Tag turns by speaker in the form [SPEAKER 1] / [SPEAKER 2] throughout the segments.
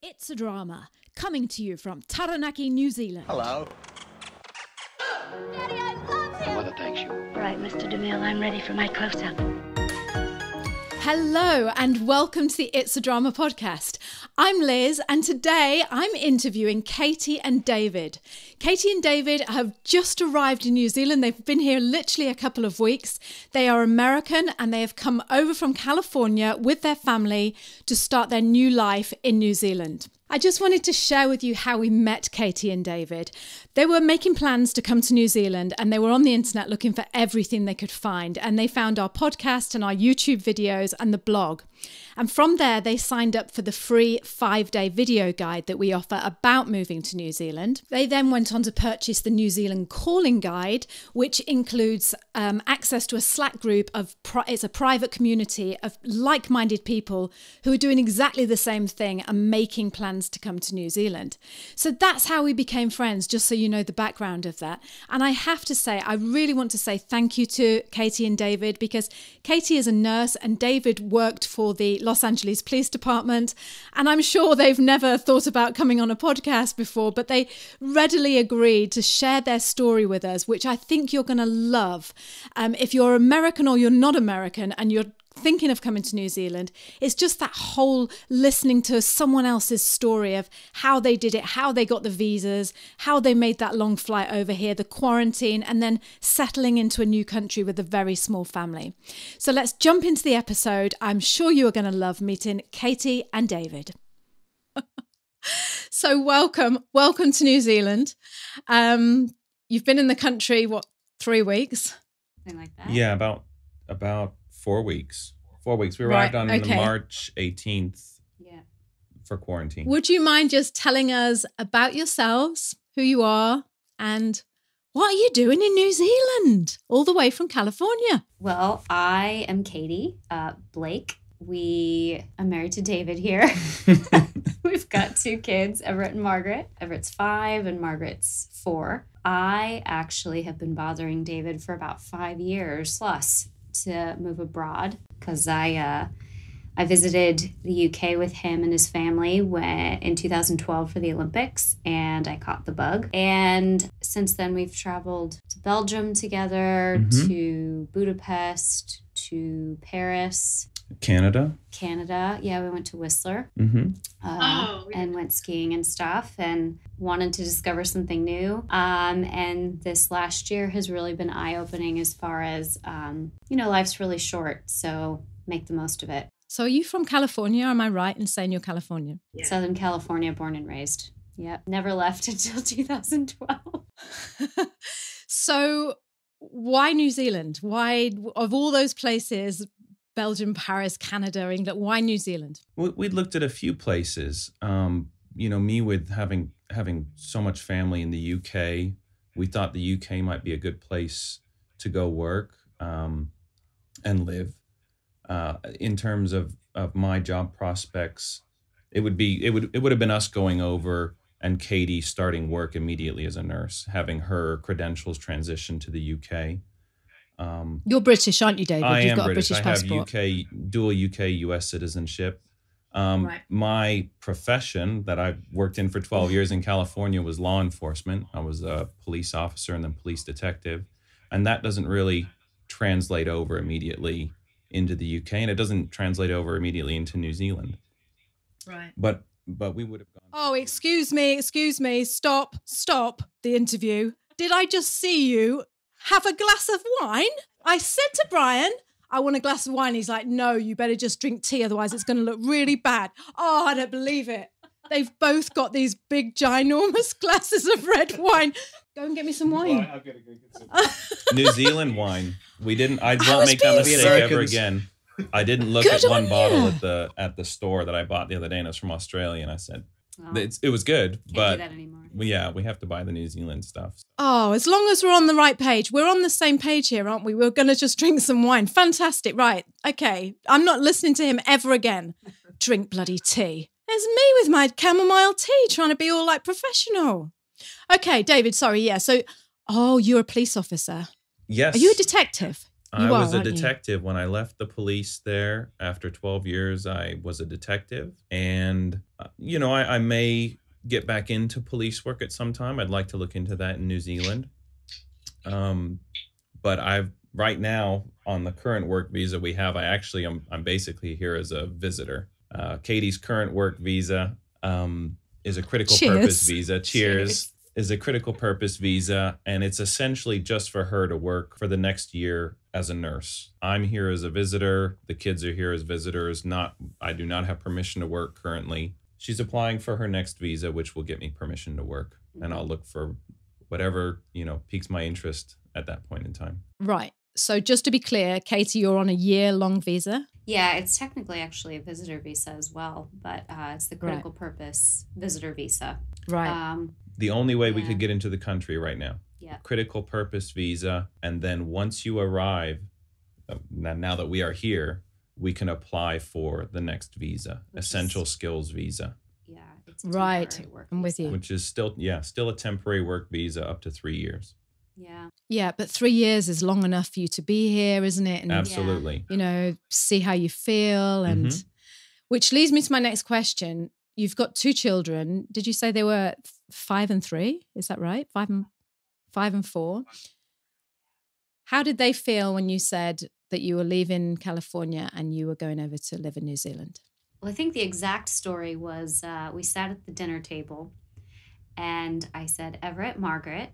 [SPEAKER 1] It's a Drama, coming to you from Taranaki, New Zealand.
[SPEAKER 2] Hello.
[SPEAKER 3] Daddy, I love him!
[SPEAKER 2] Mother thanks you.
[SPEAKER 4] Right, Mr. DeMille, I'm ready for my close-up.
[SPEAKER 1] Hello and welcome to the It's a Drama podcast. I'm Liz and today I'm interviewing Katie and David. Katie and David have just arrived in New Zealand. They've been here literally a couple of weeks. They are American and they have come over from California with their family to start their new life in New Zealand. I just wanted to share with you how we met Katie and David. They were making plans to come to New Zealand and they were on the internet looking for everything they could find. And they found our podcast and our YouTube videos and the blog. And from there, they signed up for the free 5-day video guide that we offer about moving to New Zealand. They then went on to purchase the New Zealand Calling Guide, which includes access to a Slack group it's a private community of like-minded people who are doing exactly the same thing and making plans to come to New Zealand. So that's how we became friends, just so you know the background of that. And I have to say, I really want to say thank you to Katie and David, because Katie is a nurse and David worked for the Los Angeles Police Department. And I'm sure they've never thought about coming on a podcast before, but they readily agreed to share their story with us, which I think you're going to love. If you're American or you're not American and you're thinking of coming to New Zealand, it's just that whole listening to someone else's story of how they did it, how they got the visas, how they made that long flight over here, the quarantine, and then settling into a new country with a very small family. So let's jump into the episode. I'm sure you are going to love meeting Katie and David. So welcome to New Zealand. You've been in the country, 3 weeks?
[SPEAKER 3] Something like that.
[SPEAKER 5] Yeah, about 4 weeks. 4 weeks. We arrived on March 18th for quarantine.
[SPEAKER 1] Would you mind just telling us about yourselves, who you are, and what are you doing in New Zealand, all the way from California?
[SPEAKER 3] Well, I am Katie Blake. We are married to David here. We've got 2 kids, Everett and Margaret. Everett's 5 and Margaret's 4. I actually have been bothering David for about 5 years plus to move abroad, because I visited the UK with him and his family in 2012 for the Olympics, and I caught the bug. And since then, we've traveled to Belgium together, to Budapest, to Paris.
[SPEAKER 5] Canada.
[SPEAKER 3] Yeah, we went to Whistler and went skiing and stuff and wanted to discover something new. And this last year has really been eye-opening as far as, life's really short, so make the most of it.
[SPEAKER 1] So are you from California? Am I right in saying you're Californian?
[SPEAKER 3] Yeah. Southern California, born and raised. Yep. Never left until 2012.
[SPEAKER 1] So why New Zealand? Why, of all those places, Belgium, Paris, Canada, England, why New Zealand?
[SPEAKER 5] We looked at a few places. Me with having so much family in the UK, we thought the UK might be a good place to go work and live. In terms of my job prospects, it would have been us going over and Katie starting work immediately as a nurse, having her credentials transition to the UK.
[SPEAKER 1] You're British, aren't you, David?
[SPEAKER 5] I
[SPEAKER 1] You've
[SPEAKER 5] am
[SPEAKER 1] got
[SPEAKER 5] British.
[SPEAKER 1] A British passport.
[SPEAKER 5] I have dual UK-US citizenship.
[SPEAKER 1] Right.
[SPEAKER 5] My profession that I worked in for 12 years in California was law enforcement. I was a police officer and then police detective. And that doesn't really translate over immediately into the UK, and it doesn't translate over immediately into New Zealand.
[SPEAKER 1] Right.
[SPEAKER 5] But we would have gone.
[SPEAKER 1] Oh, excuse me. Stop the interview. Did I just see you have a glass of wine? I said to Brian, I want a glass of wine. He's like, no, you better just drink tea. Otherwise it's going to look really bad. Oh, I don't believe it. They've both got these big, ginormous glasses of red wine. Go and get me some wine.
[SPEAKER 6] Well, I'll get a
[SPEAKER 5] New Zealand wine. I won't make that mistake ever again. I didn't look at one bottle at the store that I bought the other day, and it was from Australia, and I said, it was good, but
[SPEAKER 3] do that anymore.
[SPEAKER 5] we have to buy the New Zealand stuff.
[SPEAKER 1] Oh, as long as we're on the right page. We're on the same page here, aren't we? We're going to just drink some wine. Fantastic. Right. Okay. I'm not listening to him ever again. Drink bloody tea. There's me with my chamomile tea trying to be all like professional. Okay, David, sorry. Yeah. So, you're a police officer.
[SPEAKER 5] Yes.
[SPEAKER 1] Are you a detective?
[SPEAKER 5] I was a
[SPEAKER 1] aren't you?
[SPEAKER 5] detective when I left the police there. After 12 years, I was a detective. And, I may get back into police work at some time. I'd like to look into that in New Zealand. But right now on the current work visa we have, I'm basically here as a visitor. Katie's current work visa is a critical purpose visa. Cheers. Is a critical purpose visa, and it's essentially just for her to work for the next year as a nurse. I'm here as a visitor. The kids are here as visitors. I do not have permission to work currently. She's applying for her next visa, which will get me permission to work, and I'll look for whatever, piques my interest at that point in time.
[SPEAKER 1] Right. So just to be clear, Katie, you're on a year-long visa?
[SPEAKER 3] Yeah, it's technically actually a visitor visa as well, but it's the critical purpose visitor visa.
[SPEAKER 1] Right.
[SPEAKER 5] The only way we could get into the country right now.
[SPEAKER 3] Yeah.
[SPEAKER 5] Critical purpose visa. And then once you arrive, now that we are here, we can apply for the next visa, essential skills visa.
[SPEAKER 3] Yeah. It's a
[SPEAKER 1] right.
[SPEAKER 3] temporary work
[SPEAKER 1] I'm with
[SPEAKER 3] visa.
[SPEAKER 1] you.
[SPEAKER 5] Which is still a temporary work visa up to 3 years.
[SPEAKER 3] Yeah.
[SPEAKER 1] Yeah, but 3 years is long enough for you to be here, isn't it? And,
[SPEAKER 5] Absolutely.
[SPEAKER 1] See how you feel. And which leads me to my next question. You've got 2 children. Did you say they were 5 and 3? Is that right? 5 and 4. How did they feel when you said that you were leaving California and you were going over to live in New Zealand?
[SPEAKER 3] Well, I think the exact story was we sat at the dinner table and I said, Everett, Margaret,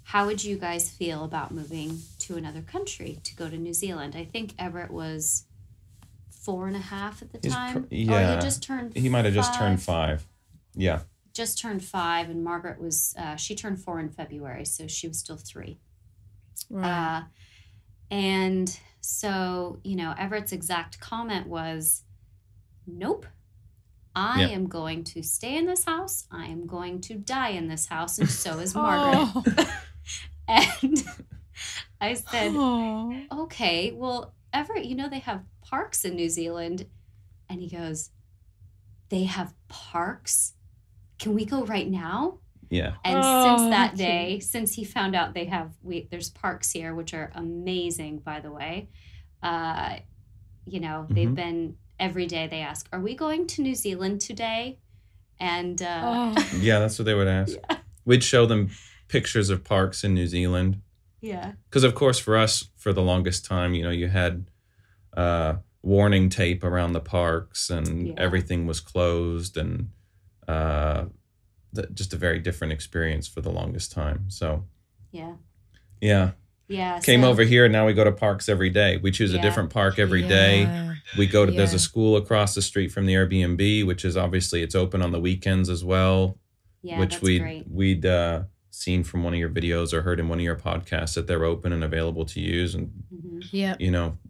[SPEAKER 3] how would you guys feel about moving to another country to go to New Zealand? I think Everett was 4.5 at the time.
[SPEAKER 5] He
[SPEAKER 3] just turned.
[SPEAKER 5] He might have just turned 5. Yeah.
[SPEAKER 3] Just turned 5, and Margaret was. She turned 4 in February, so she was still 3.
[SPEAKER 1] Right.
[SPEAKER 3] And so Everett's exact comment was, "Nope, I am going to stay in this house. I am going to die in this house, and so is Margaret." And I said, "Okay, well, Everett, they have parks in New Zealand." And he goes, "They have parks? Can we go right now?"
[SPEAKER 5] Yeah.
[SPEAKER 3] And since that day, since he found out there's parks here, which are amazing, by the way, they've been, every day they ask, "Are we going to New Zealand today?" And
[SPEAKER 5] yeah, that's what they would ask. Yeah. We'd show them pictures of parks in New Zealand.
[SPEAKER 3] Yeah.
[SPEAKER 5] Because, of course, for us, for the longest time, you had warning tape around the parks and everything was closed, and just a very different experience for the longest time. So, yeah. Came over here, and now we go to parks every day. We choose a different park every day. We go to, there's a school across the street from the Airbnb, which is obviously, it's open on the weekends as well.
[SPEAKER 3] Yeah,
[SPEAKER 5] which
[SPEAKER 3] that's great.
[SPEAKER 5] We'd seen from one of your videos or heard in one of your podcasts that they're open and available to use. And,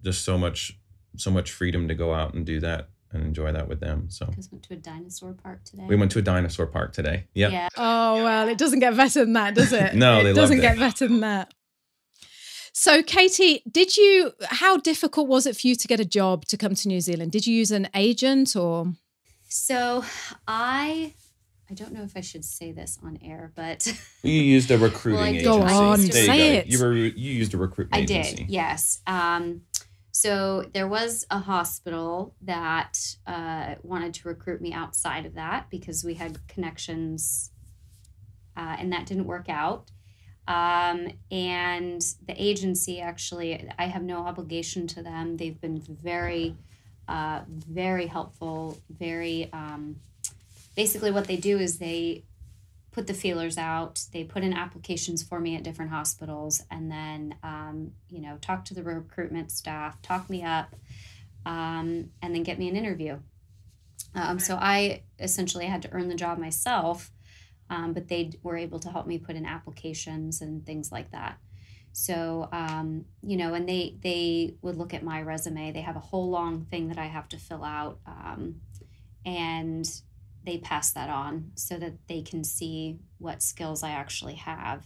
[SPEAKER 5] just so much freedom to go out and do that and enjoy that with them. So,
[SPEAKER 3] you guys went to a dinosaur park today?
[SPEAKER 5] We went to a dinosaur park today. Yep.
[SPEAKER 3] Yeah.
[SPEAKER 1] Oh, well, it doesn't get better than that, does it?
[SPEAKER 5] No, they
[SPEAKER 1] it doesn't get better than that. So, Katie, how difficult was it for you to get a job to come to New Zealand? Did you use an agent or?
[SPEAKER 3] So I don't know if I should say this on air, but
[SPEAKER 5] you used a recruiting agency.
[SPEAKER 1] Go on, say it.
[SPEAKER 5] You used a recruitment agency.
[SPEAKER 3] I did, yes. So there was a hospital that wanted to recruit me outside of that because we had connections, and that didn't work out. And the agency, actually, I have no obligation to them. They've been very, very helpful, very... Basically, what they do is they put the feelers out. They put in applications for me at different hospitals, and then, talk to the recruitment staff, talk me up, and then get me an interview. So I essentially had to earn the job myself, but they were able to help me put in applications and things like that. So, and they would look at my resume. They have a whole long thing that I have to fill out, and they pass that on so that they can see what skills I actually have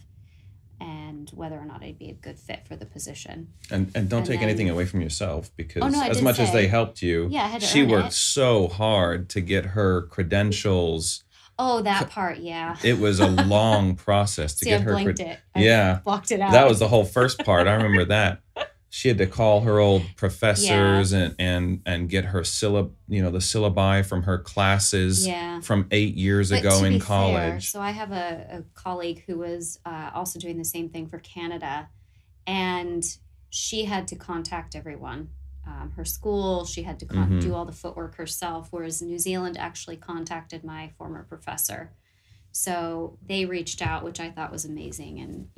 [SPEAKER 3] and whether or not I'd be a good fit for the position.
[SPEAKER 5] And don't take anything away from yourself, because
[SPEAKER 3] as
[SPEAKER 5] much as they helped you, she worked so hard to get her credentials.
[SPEAKER 3] Oh, that part, yeah.
[SPEAKER 5] It was a long process to get her.
[SPEAKER 3] I blocked it out.
[SPEAKER 5] That was the whole first part. I remember that. she had to call her old professors and get her the syllabi from her classes from 8 years ago in college.
[SPEAKER 3] So I have a colleague who was also doing the same thing for Canada, and she had to contact everyone. Her school, she had to do all the footwork herself, whereas New Zealand actually contacted my former professor. So they reached out, which I thought was amazing. And,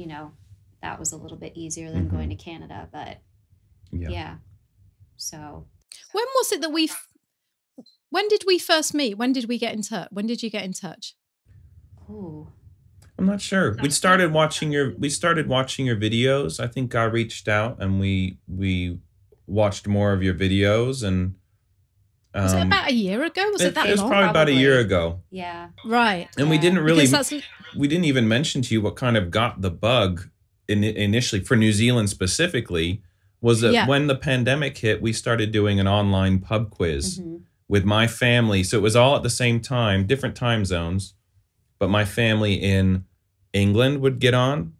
[SPEAKER 3] that was a little bit easier than going to Canada. But yeah. So
[SPEAKER 1] when was it that when did we first meet? When did we get in touch? When did you get in touch?
[SPEAKER 3] Oh,
[SPEAKER 5] I'm not sure. We started watching your videos. I think I reached out and we watched more of your videos. And
[SPEAKER 1] was it about a year ago? Was it that long?
[SPEAKER 5] It was probably about a year ago.
[SPEAKER 3] Yeah.
[SPEAKER 1] Right.
[SPEAKER 5] And we didn't even mention to you what kind of got the bug initially for New Zealand specifically was that when the pandemic hit, we started doing an online pub quiz with my family. So it was all at the same time, different time zones, but my family in England would get on.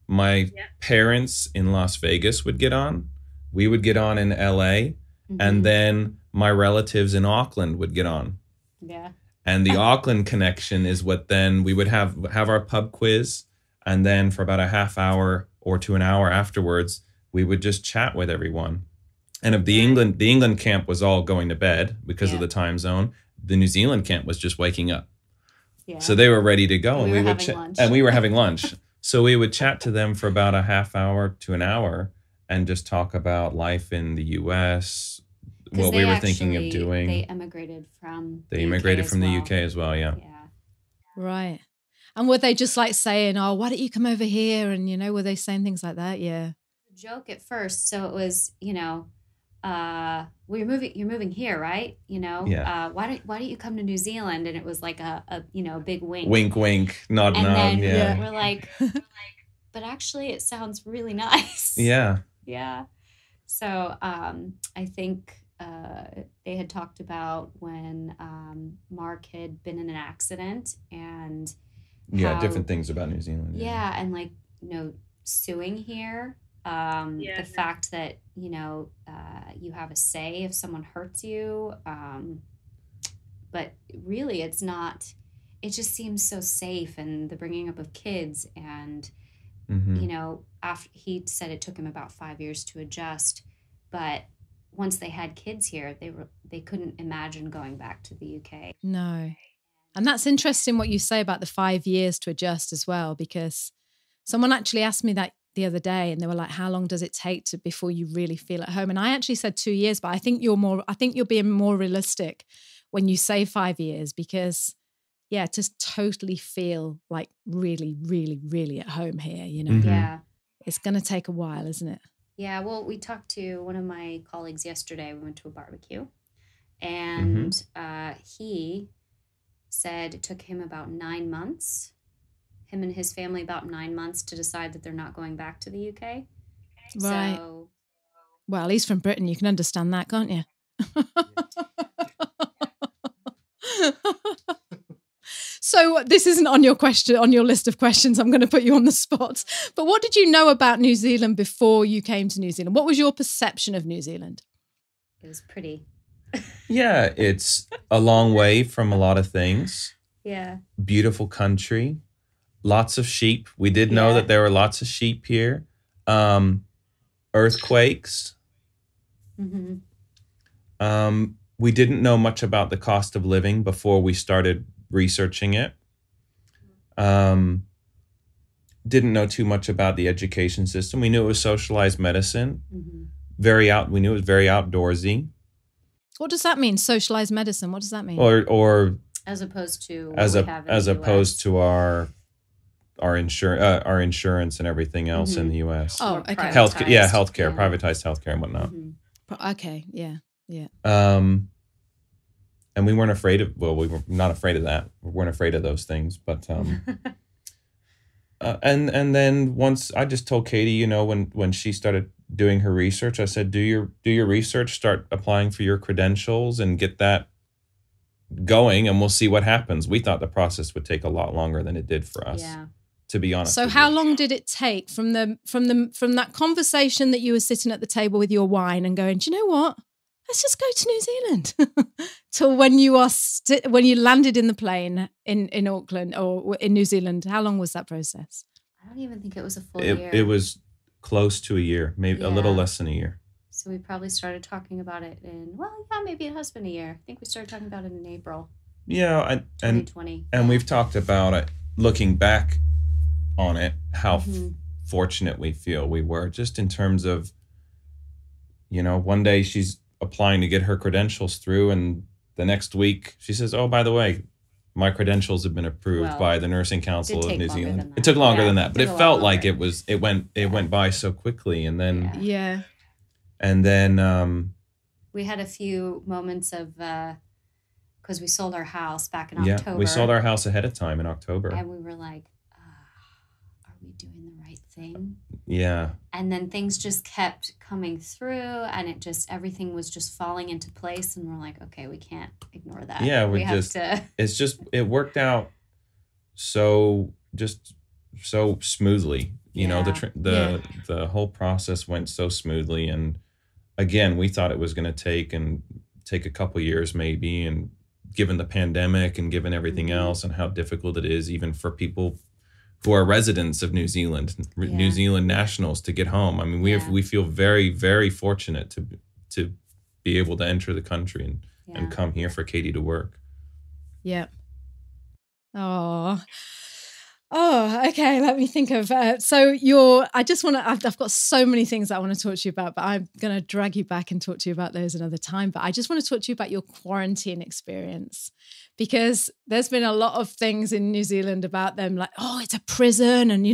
[SPEAKER 5] My parents in Las Vegas would get on. We would get on in LA, and then my relatives in Auckland would get on.
[SPEAKER 3] Yeah.
[SPEAKER 5] And the Auckland connection is what then we would have our pub quiz, and then for about a half hour or to an hour afterwards, we would just chat with everyone. And if the England camp was all going to bed because of the time zone, the New Zealand camp was just waking up. Yeah. So they were ready to go, and we were having lunch. So we would chat to them for about a half hour to an hour and just talk about life in the U.S., what we were thinking of doing.
[SPEAKER 3] They immigrated from
[SPEAKER 5] the UK as well, yeah.
[SPEAKER 1] Right. And were they just like saying, oh, why don't you come over here? And, were they saying things like that? Yeah.
[SPEAKER 3] Joke at first. So it was, well, you're moving here, right? Why don't you come to New Zealand? And it was like a big wink.
[SPEAKER 5] Wink, wink, nod,
[SPEAKER 3] and
[SPEAKER 5] nod.
[SPEAKER 3] And
[SPEAKER 5] yeah.
[SPEAKER 3] then we're like, but actually it sounds really nice.
[SPEAKER 5] Yeah.
[SPEAKER 3] Yeah. So I think they had talked about when Mark had been in an accident and
[SPEAKER 5] different things about New Zealand.
[SPEAKER 3] Yeah, and like, suing here. The fact that, you have a say if someone hurts you. But really it's not, it just seems so safe, and the bringing up of kids and, after he said it took him about 5 years to adjust, but once they had kids here, they couldn't imagine going back to the UK.
[SPEAKER 1] No. And that's interesting what you say about the 5 years to adjust as well, because someone actually asked me that the other day, and they were like, how long does it take before you really feel at home? And I actually said 2 years, but I think you're being more realistic when you say 5 years, because to totally feel like really, really, really at home here,
[SPEAKER 3] Yeah.
[SPEAKER 1] It's going to take a while, isn't it?
[SPEAKER 3] Yeah. Well, we talked to one of my colleagues yesterday. We went to a barbecue, and he said it took him about 9 months, him and his family about 9 months to decide that they're not going back to the UK.
[SPEAKER 1] Right.
[SPEAKER 3] So,
[SPEAKER 1] well, he's from Britain. You can understand that, can't you? So this isn't on your list of questions. I'm going to put you on the spot. But what did you know about New Zealand before you came to New Zealand? What was your perception of New Zealand?
[SPEAKER 3] It was pretty.
[SPEAKER 5] Yeah, it's a long way from a lot of things.
[SPEAKER 3] Yeah.
[SPEAKER 5] Beautiful country. Lots of sheep. We did know that there were lots of sheep here. Earthquakes. We didn't know much about the cost of living before we started researching it. Didn't know too much about the education system. We knew it was socialized medicine. We knew it was very outdoorsy.
[SPEAKER 1] What does that mean? Socialized medicine. What does that mean?
[SPEAKER 5] Or
[SPEAKER 3] as opposed to
[SPEAKER 5] our insurance and everything else in the U.S.
[SPEAKER 1] Oh, okay.
[SPEAKER 5] Healthcare, privatized healthcare and whatnot.
[SPEAKER 1] Okay, yeah.
[SPEAKER 5] And we weren't afraid of. Well, we were not afraid of that. We weren't afraid of those things, but and then once I just told Katie, when she started doing her research, I said, do your research, start applying for your credentials, and get that going, and we'll see what happens. We thought the process would take a lot longer than it did for us.
[SPEAKER 3] Yeah.
[SPEAKER 5] to be honest.
[SPEAKER 1] So how long did it take from that conversation that you were sitting at the table with your wine and going, do you know what? Let's just go to New Zealand till when you landed in the plane in Auckland or in New Zealand? How long was that process?
[SPEAKER 3] I don't even think it was a full year.
[SPEAKER 5] It was close to a year, maybe a little less than a year.
[SPEAKER 3] So we probably started talking about it maybe it has been a year. I think we started talking about it in April.
[SPEAKER 5] Yeah,
[SPEAKER 3] 2020.
[SPEAKER 5] And we've talked about it, looking back on it, how fortunate we feel we were, just in terms of, one day she's applying to get her credentials through, and the next week she says, oh, by the way, my credentials have been approved by the Nursing Council of New Zealand. It took longer than that, but it felt like it went by so quickly. And then and then
[SPEAKER 3] we had a few moments of because we sold our house back in October.
[SPEAKER 5] We sold our house ahead of time in October,
[SPEAKER 3] and we were like, are we doing the right thing?
[SPEAKER 5] Yeah.
[SPEAKER 3] And then things just kept coming through, and everything was just falling into place, and we're like, okay, we can't ignore that.
[SPEAKER 5] Yeah,
[SPEAKER 3] we have to.
[SPEAKER 5] It worked out so smoothly. The whole process went so smoothly, and again, we thought it was going to take a couple years maybe, and given the pandemic and given everything else and how difficult it is even for people who are residents of New Zealand, New Zealand nationals, to get home. I mean, we feel very, very fortunate to be able to enter the country and come here for Katie to work.
[SPEAKER 1] Yeah. Oh, okay. Let me think of. I've got so many things I want to talk to you about, but I'm going to drag you back and talk to you about those another time. But I just want to talk to you about your quarantine experience, because there's been a lot of things in New Zealand about them, like, oh, it's a prison, and,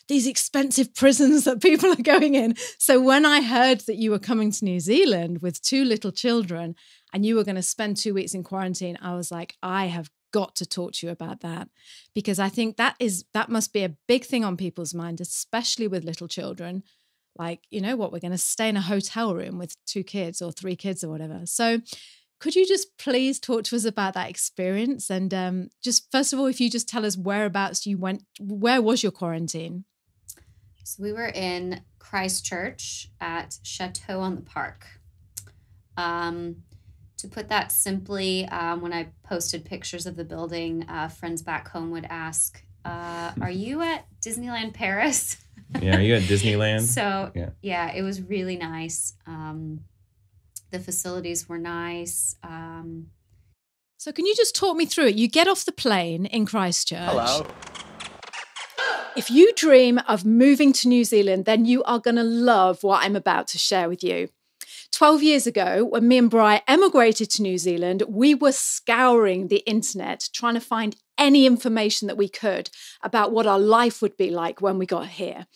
[SPEAKER 1] these expensive prisons that people are going in. So when I heard that you were coming to New Zealand with 2 little children and you were going to spend 2 weeks in quarantine, I was like, I have got to talk to you about that, because I think that must be a big thing on people's mind, especially with little children. Like, we're going to stay in a hotel room with 2 kids or 3 kids or whatever. So could you just please talk to us about that experience? And just first of all, if you just tell us whereabouts you went, where was your quarantine?
[SPEAKER 3] So we were in Christchurch at Chateau on the Park. To put that simply, when I posted pictures of the building, friends back home would ask, are you at Disneyland Paris?
[SPEAKER 5] Yeah, are you at Disneyland?
[SPEAKER 3] So, yeah, it was really nice. The facilities were nice.
[SPEAKER 1] So can you just talk me through it? You get off the plane in Christchurch.
[SPEAKER 6] Hello.
[SPEAKER 1] If you dream of moving to New Zealand, then you are going to love what I'm about to share with you. 12 years ago, when me and Bri emigrated to New Zealand, we were scouring the internet, trying to find any information that we could about what our life would be like when we got here.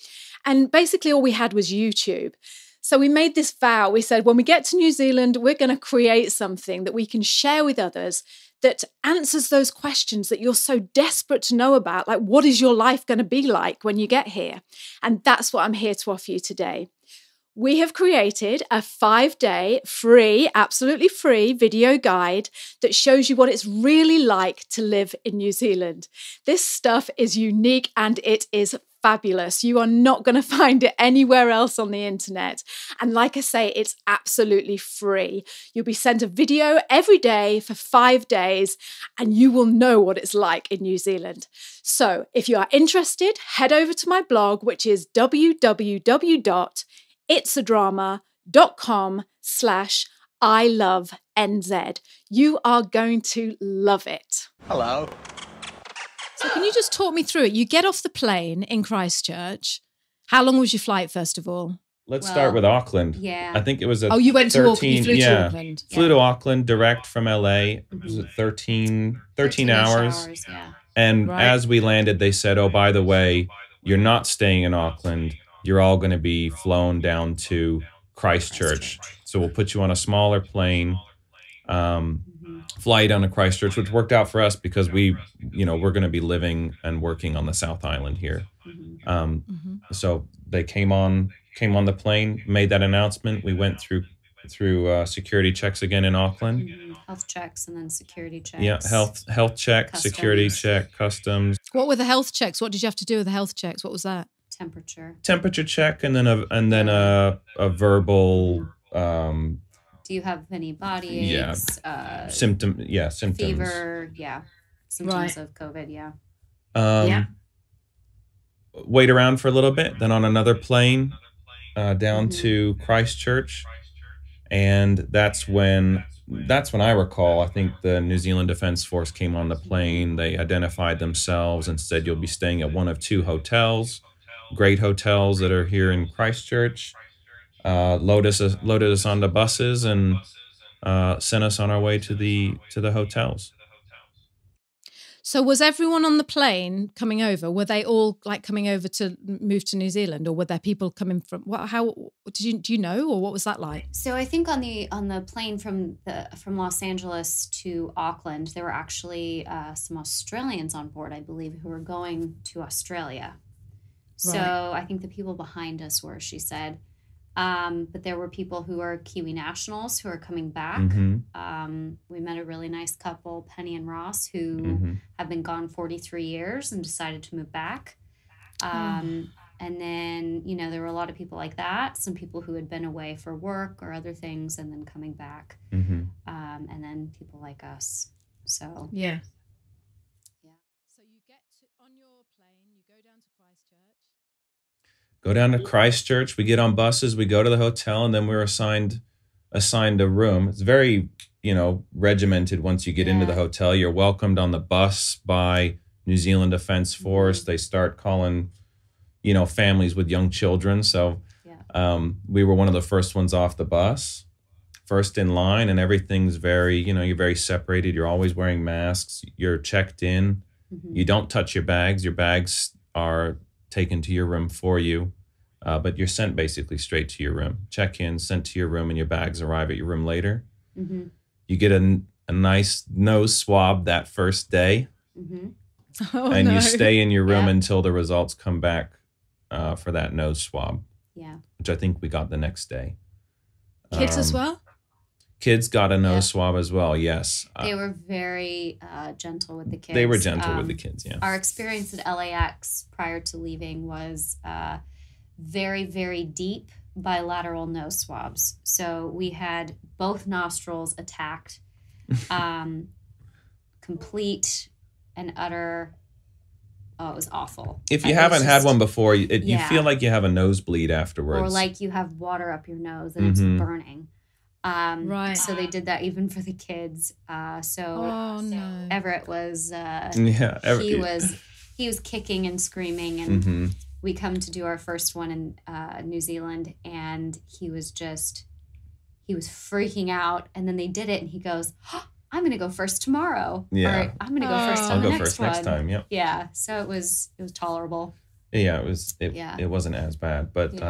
[SPEAKER 1] And basically all we had was YouTube. So we made this vow. We said, when we get to New Zealand, we're going to create something that we can share with others that answers those questions that you're so desperate to know about. Like, what is your life going to be like when you get here? And that's what I'm here to offer you today. We have created a 5-day free, absolutely free video guide that shows you what it's really like to live in New Zealand. This stuff is unique and it is fabulous. You are not going to find it anywhere else on the internet. And like I say, it's absolutely free. You'll be sent a video every day for 5 days and you will know what it's like in New Zealand. So if you are interested, head over to my blog, which is www.itsadrama.com/ILoveNZ. You are going to love it.
[SPEAKER 6] Hello.
[SPEAKER 1] So can you just talk me through it? You get off the plane in Christchurch. How long was your flight, first of all?
[SPEAKER 5] Let's start with Auckland.
[SPEAKER 3] Yeah.
[SPEAKER 5] I think it was
[SPEAKER 1] you went to Auckland. You flew to Auckland.
[SPEAKER 5] Flew to Auckland direct from LA. It was 13 hours.
[SPEAKER 3] Yeah.
[SPEAKER 5] And as we landed, they said, oh, by the way, you're not staying in Auckland. You're all going to be flown down to Christchurch. So we'll put you on a smaller plane, fly down to Christchurch, which worked out for us because we're going to be living and working on the South Island here. So they came on the plane, made that announcement. We went through security checks again in Auckland.
[SPEAKER 3] Health checks and then security checks.
[SPEAKER 5] Yeah, health check,
[SPEAKER 3] Customs.
[SPEAKER 5] security check, customs.
[SPEAKER 1] What were the health checks? What did you have to do with the health checks? What was that?
[SPEAKER 3] Temperature
[SPEAKER 5] Check, and then a verbal.
[SPEAKER 3] Do you have any body aches?
[SPEAKER 5] Symptoms.
[SPEAKER 3] Fever. Yeah. Symptoms of COVID. Yeah.
[SPEAKER 5] Wait around for a little bit, then on another plane down to Christchurch, and that's when I recall. I think the New Zealand Defence Force came on the plane. They identified themselves and said, "You'll be staying at one of two hotels, great hotels that are here in Christchurch." Loaded us on the buses and sent us on our way to the hotels.
[SPEAKER 1] So was everyone on the plane coming over? Were they all like coming over to move to New Zealand, or were there people coming from? Do you know, or what was that like?
[SPEAKER 3] So I think on the plane from Los Angeles to Auckland, there were actually some Australians on board, I believe, who were going to Australia. So I think the people behind us were, she said. But there were people who are Kiwi nationals who are coming back. We met a really nice couple, Penny and Ross, who have been gone 43 years and decided to move back. And then, there were a lot of people like that. Some people who had been away for work or other things and then coming back. And then people like us. So,
[SPEAKER 1] yeah. So you get on your plane, you go down to Christchurch.
[SPEAKER 5] We get on buses, we go to the hotel, and then we're assigned a room. It's very, regimented. Once you get into the hotel, you're welcomed on the bus by New Zealand Defence Force. They start calling, families with young children. So we were one of the first ones off the bus, first in line, and everything's very, you're very separated. You're always wearing masks. You're checked in. You don't touch your bags. Your bags are taken to your room for you, but you're sent basically straight to your room. Check in, sent to your room, and your bags arrive at your room later. You get a nice nose swab that first day, and you stay in your room until the results come back for that nose swab. Yeah, which I think we got the next day.
[SPEAKER 1] Kids as well?
[SPEAKER 5] Kids got a nose swab as well, yes.
[SPEAKER 3] They were very gentle with the kids.
[SPEAKER 5] They were gentle with the kids, yeah.
[SPEAKER 3] Our experience at LAX prior to leaving was very, very deep bilateral nose swabs. So we had both nostrils attacked, complete and utter. Oh, it was awful.
[SPEAKER 5] If you haven't had one before, you feel like you have a nosebleed afterwards.
[SPEAKER 3] Or like you have water up your nose and it's burning. So they did that even for the kids. Everett was he was kicking and screaming, and we come to do our first one in New Zealand, and he was freaking out. And then they did it, and he goes, oh, "I'm going to go first tomorrow."
[SPEAKER 5] Yeah,
[SPEAKER 3] or, "I'm going to go first on
[SPEAKER 5] I'll
[SPEAKER 3] the
[SPEAKER 5] go
[SPEAKER 3] next
[SPEAKER 5] first
[SPEAKER 3] one."
[SPEAKER 5] next time. Yep.
[SPEAKER 3] Yeah. So it was tolerable.
[SPEAKER 5] Yeah, it wasn't as bad, but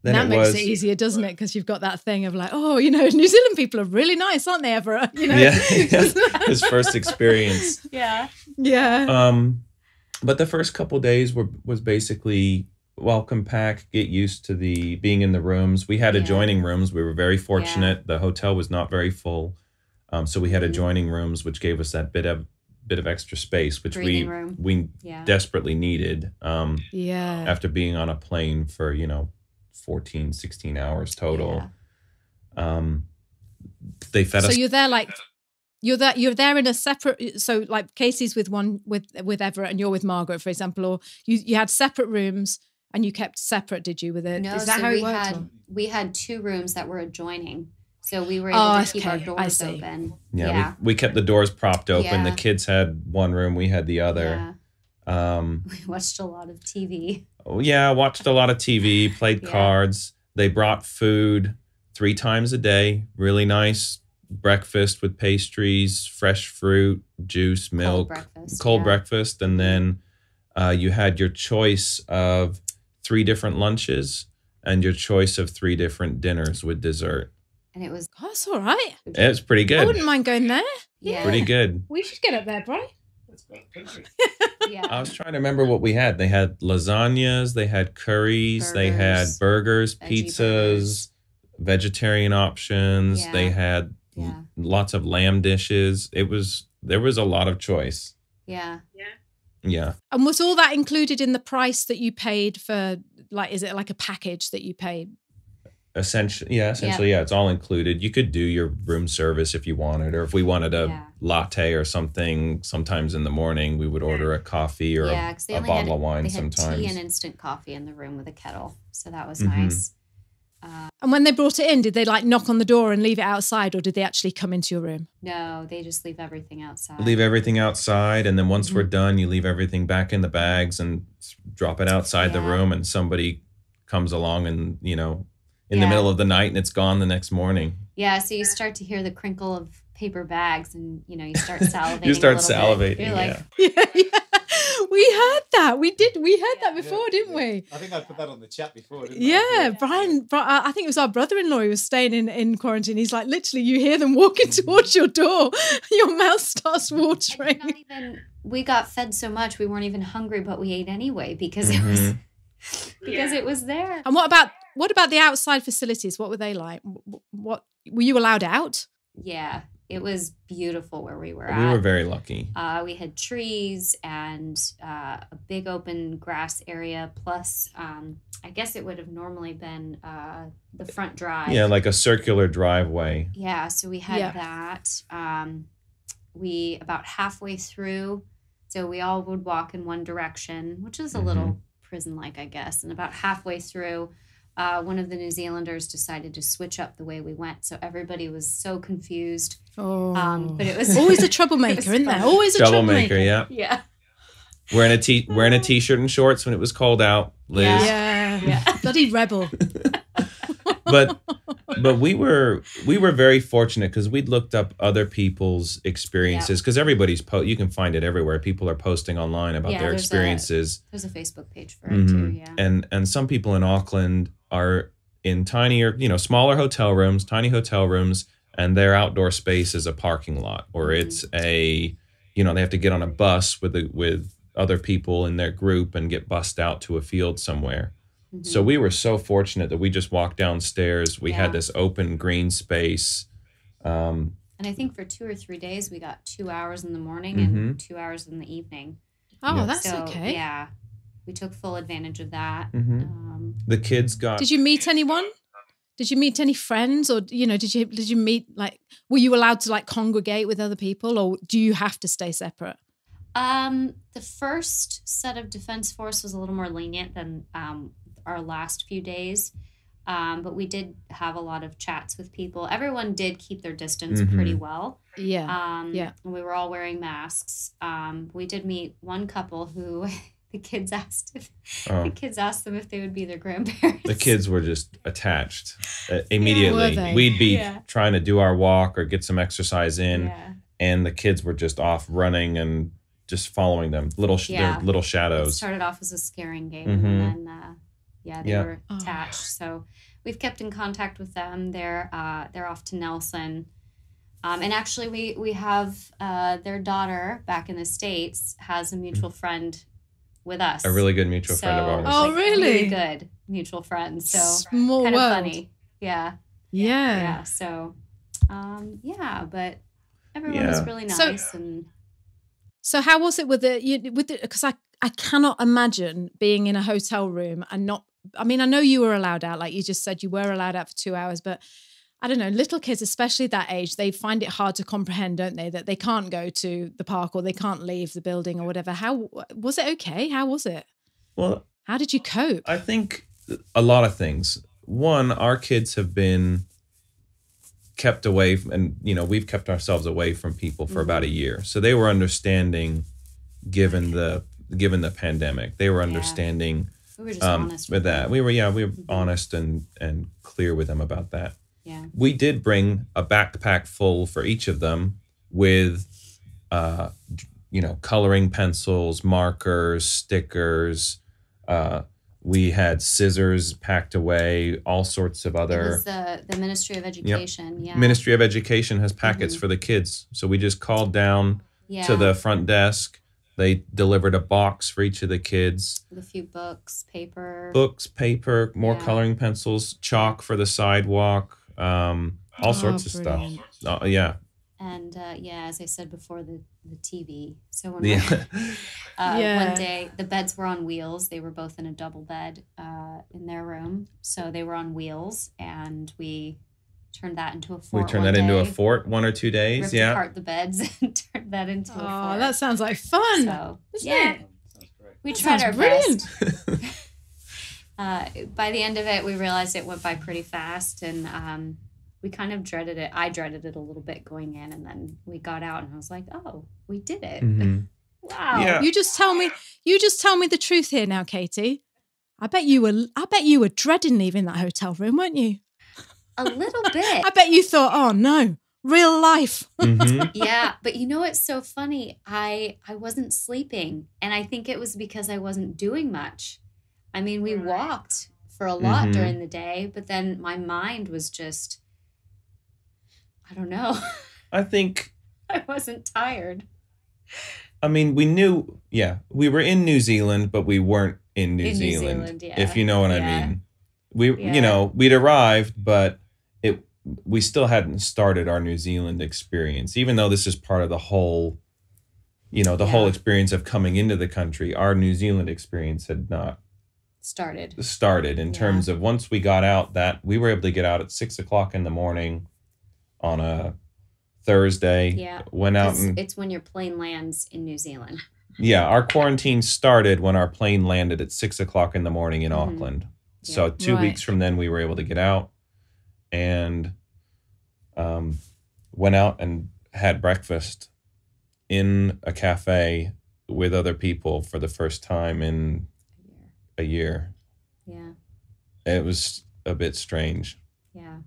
[SPEAKER 1] then that makes it easier, doesn't it? Because you've got that thing of like, New Zealand people are really nice, aren't they, Everett?
[SPEAKER 5] His first experience.
[SPEAKER 3] Yeah.
[SPEAKER 5] But the first couple of days was basically welcome pack, get used to being in the rooms. We had adjoining rooms. We were very fortunate. The hotel was not very full, so we had adjoining rooms, which gave us that bit of extra space, which we desperately needed. After being on a plane for 14, 16 hours total. They fed us.
[SPEAKER 1] So you're there in a separate, so like Casey's with Everett and you're with Margaret, for example, or you had separate rooms and you kept separate, did you, with it?
[SPEAKER 3] No,
[SPEAKER 1] is that how it worked?
[SPEAKER 3] We had two rooms that were adjoining. So we were able to keep our doors open.
[SPEAKER 5] Yeah. We kept the doors propped open. The kids had one room, we had the other.
[SPEAKER 3] We watched a lot of TV.
[SPEAKER 5] Watched a lot of TV, played cards. They brought food 3 times a day. Really nice breakfast with pastries, fresh fruit, juice, milk, cold breakfast. And then you had your choice of 3 different lunches and your choice of 3 different dinners with dessert.
[SPEAKER 3] And it was...
[SPEAKER 1] Oh, that's all right.
[SPEAKER 5] It's pretty good.
[SPEAKER 1] I wouldn't mind going there.
[SPEAKER 3] Yeah.
[SPEAKER 5] Pretty good.
[SPEAKER 1] We should get up there, bro.
[SPEAKER 5] I was trying to remember what we had. They had lasagnas, they had curries, they had burgers, pizzas, vegetarian options.
[SPEAKER 3] Yeah.
[SPEAKER 5] They had
[SPEAKER 3] Yeah.
[SPEAKER 5] lots of lamb dishes. There was a lot of choice.
[SPEAKER 3] Yeah.
[SPEAKER 5] Yeah.
[SPEAKER 1] And was all that included in the price that you paid for, like, is it like a package that you paid?
[SPEAKER 5] Essentially, yeah, it's all included. You could do your room service if you wanted, or if we wanted a latte or something, sometimes in the morning, we would order a coffee or a bottle of wine sometimes.
[SPEAKER 3] Tea and instant coffee in the room with a kettle. So that was nice.
[SPEAKER 1] And when they brought it in, did they like knock on the door and leave it outside, or did they actually come into your room?
[SPEAKER 3] No, they just leave everything outside.
[SPEAKER 5] Leave everything outside, and then once we're done, you leave everything back in the bags and drop it outside the room, and somebody comes along and, you know, in the middle of the night, and it's gone the next morning. Yeah,
[SPEAKER 3] so you start to hear the crinkle of paper bags, and, you know, you start salivating.
[SPEAKER 5] You start salivating,
[SPEAKER 3] You're like,
[SPEAKER 1] yeah. We heard that. We heard that before, didn't we?
[SPEAKER 6] I think I put that on the chat before, didn't
[SPEAKER 1] I?
[SPEAKER 6] I?
[SPEAKER 1] Brian, I think it was our brother-in-law who was staying in quarantine. He's like, literally, you hear them walking towards your door. Your mouth starts watering.
[SPEAKER 3] We got fed so much, we weren't even hungry, but we ate anyway because it was it was there.
[SPEAKER 1] And what about the outside facilities? What were they like? What were you allowed out?
[SPEAKER 3] Yeah, it was beautiful where we were at.
[SPEAKER 5] We were very lucky.
[SPEAKER 3] We had trees and a big open grass area. Plus, I guess it would have normally been the front drive.
[SPEAKER 5] Yeah, like a circular driveway.
[SPEAKER 3] Yeah, so we had that. We about halfway through, so we all would walk in one direction, which is a little prison-like, I guess. And about halfway through, one of the New Zealanders decided to switch up the way we went. So everybody was so confused.
[SPEAKER 1] Oh.
[SPEAKER 3] But it was
[SPEAKER 1] always a troublemaker, isn't there? Always a troublemaker.
[SPEAKER 5] Yeah. Wearing a t-shirt and shorts when it was cold out, Liz.
[SPEAKER 1] Yeah. Bloody rebel.
[SPEAKER 5] But we were very fortunate because we'd looked up other people's experiences, because everybody's you can find it everywhere. People are posting online about their experiences.
[SPEAKER 3] There's a Facebook page for it too, yeah.
[SPEAKER 5] And some people in Auckland are in tinier, smaller hotel rooms, tiny hotel rooms, and their outdoor space is a parking lot, or it's a, they have to get on a bus with other people in their group and get bussed out to a field somewhere. So we were so fortunate that we just walked downstairs. We had this open green space.
[SPEAKER 3] And I think for 2 or 3 days, we got 2 hours in the morning and 2 hours in the evening.
[SPEAKER 1] Oh, that's okay.
[SPEAKER 3] Yeah, we took full advantage of that.
[SPEAKER 5] The kids got...
[SPEAKER 1] Did you meet anyone? Did you meet any friends? Or, did you meet, like, were you allowed to, like, congregate with other people? Or do you have to stay separate?
[SPEAKER 3] The first set of Defense Force was a little more lenient than... our last few days, but we did have a lot of chats with people. Everyone did keep their distance pretty well. And we were all wearing masks. We did meet one couple who the kids asked them if they would be their grandparents.
[SPEAKER 5] The kids were just attached immediately.
[SPEAKER 1] Yeah.
[SPEAKER 5] We'd be trying to do our walk or get some exercise in, and the kids were just off running and just following them, their little shadows.
[SPEAKER 3] It started off as a scaring game, and then they were attached. So we've kept in contact with them. They're off to Nelson. And actually we have their daughter back in the States has a mutual friend with us.
[SPEAKER 5] A really good mutual friend of ours.
[SPEAKER 1] Oh, really?
[SPEAKER 3] Really good mutual friend. So
[SPEAKER 1] small
[SPEAKER 3] kind
[SPEAKER 1] world.
[SPEAKER 3] of funny. Yeah. So, but everyone was really nice.
[SPEAKER 1] So how was it with because I cannot imagine being in a hotel room and not, I mean, I know you were allowed out, like you just said, you were allowed out for 2 hours, but I don't know, little kids, especially that age, they find it hard to comprehend, don't they, that they can't go to the park or they can't leave the building or whatever. How was it okay? How was it?
[SPEAKER 5] Well,
[SPEAKER 1] how did you cope?
[SPEAKER 5] I think a lot of things. One, our kids have been kept away, and we've kept ourselves away from people for about a year. So they were understanding given the pandemic. They were understanding.
[SPEAKER 3] We were just honest
[SPEAKER 5] with that. We were honest and clear with them about that.
[SPEAKER 3] Yeah.
[SPEAKER 5] We did bring a backpack full for each of them with coloring pencils, markers, stickers. We had scissors packed away, all sorts of other.
[SPEAKER 3] It was the Ministry of Education. Yeah.
[SPEAKER 5] Ministry of Education has packets for the kids. So we just called down to the front desk, They delivered a box for each of the kids.
[SPEAKER 3] With a few books, paper.
[SPEAKER 5] Books, paper, more
[SPEAKER 3] Yeah.
[SPEAKER 5] coloring pencils, chalk for the sidewalk, all sorts of
[SPEAKER 1] brilliant.
[SPEAKER 5] stuff. Yeah.
[SPEAKER 3] And as I said before, the TV. So when
[SPEAKER 5] Yeah.
[SPEAKER 3] one day the beds were on wheels. They were both in a double bed in their room. So they were on wheels, and we turned that into a fort.
[SPEAKER 5] We turned that into a fort 1 or 2 days.
[SPEAKER 3] Ripped
[SPEAKER 5] Yeah.
[SPEAKER 3] apart the beds and turned that into a fort.
[SPEAKER 1] Oh, that sounds like fun.
[SPEAKER 3] So,
[SPEAKER 1] Isn't
[SPEAKER 3] yeah,
[SPEAKER 1] it?
[SPEAKER 6] Sounds great.
[SPEAKER 3] we
[SPEAKER 1] That
[SPEAKER 3] tried
[SPEAKER 1] sounds
[SPEAKER 3] our
[SPEAKER 1] brilliant.
[SPEAKER 3] best. By the end of it, we realized it went by pretty fast, and we kind of dreaded it. I dreaded it a little bit going in, and then we got out, and I was like, "Oh, we did it!
[SPEAKER 5] Mhm.
[SPEAKER 3] Wow!"
[SPEAKER 5] Yeah.
[SPEAKER 1] You just tell me the truth here now, Katie. I bet you were dreading leaving that hotel room, weren't you?
[SPEAKER 3] A little bit.
[SPEAKER 1] I bet you thought, oh no, real life.
[SPEAKER 5] Mhm.
[SPEAKER 3] Yeah, but you know what's so funny? I wasn't sleeping, and I think it was because I wasn't doing much. I mean, we walked for a lot
[SPEAKER 5] Mhm.
[SPEAKER 3] during the day, but then my mind was just, I don't know.
[SPEAKER 5] I think,
[SPEAKER 3] I wasn't tired.
[SPEAKER 5] I mean, we knew, we were in New Zealand, but we weren't in New Zealand,
[SPEAKER 3] yeah.
[SPEAKER 5] if you know what I
[SPEAKER 3] Yeah.
[SPEAKER 5] mean. We,
[SPEAKER 3] Yeah.
[SPEAKER 5] we'd arrived, but we still hadn't started our New Zealand experience, even though this is part of the whole, whole experience of coming into the country. Our New Zealand experience had not started in terms of once we got out, that we were able to get out at 6:00 in the morning on a Thursday.
[SPEAKER 3] Yeah.
[SPEAKER 5] Went out
[SPEAKER 3] 'Cause
[SPEAKER 5] and
[SPEAKER 3] it's when your plane lands in New Zealand.
[SPEAKER 5] our quarantine started when our plane landed at 6:00 in the morning in
[SPEAKER 3] Mhm.
[SPEAKER 5] Auckland. So
[SPEAKER 3] Yeah.
[SPEAKER 5] 2
[SPEAKER 1] Right.
[SPEAKER 5] weeks from then we were able to get out and went out and had breakfast in a cafe with other people for the first time in a year.
[SPEAKER 3] Yeah.
[SPEAKER 5] It was a bit strange.
[SPEAKER 3] Yeah.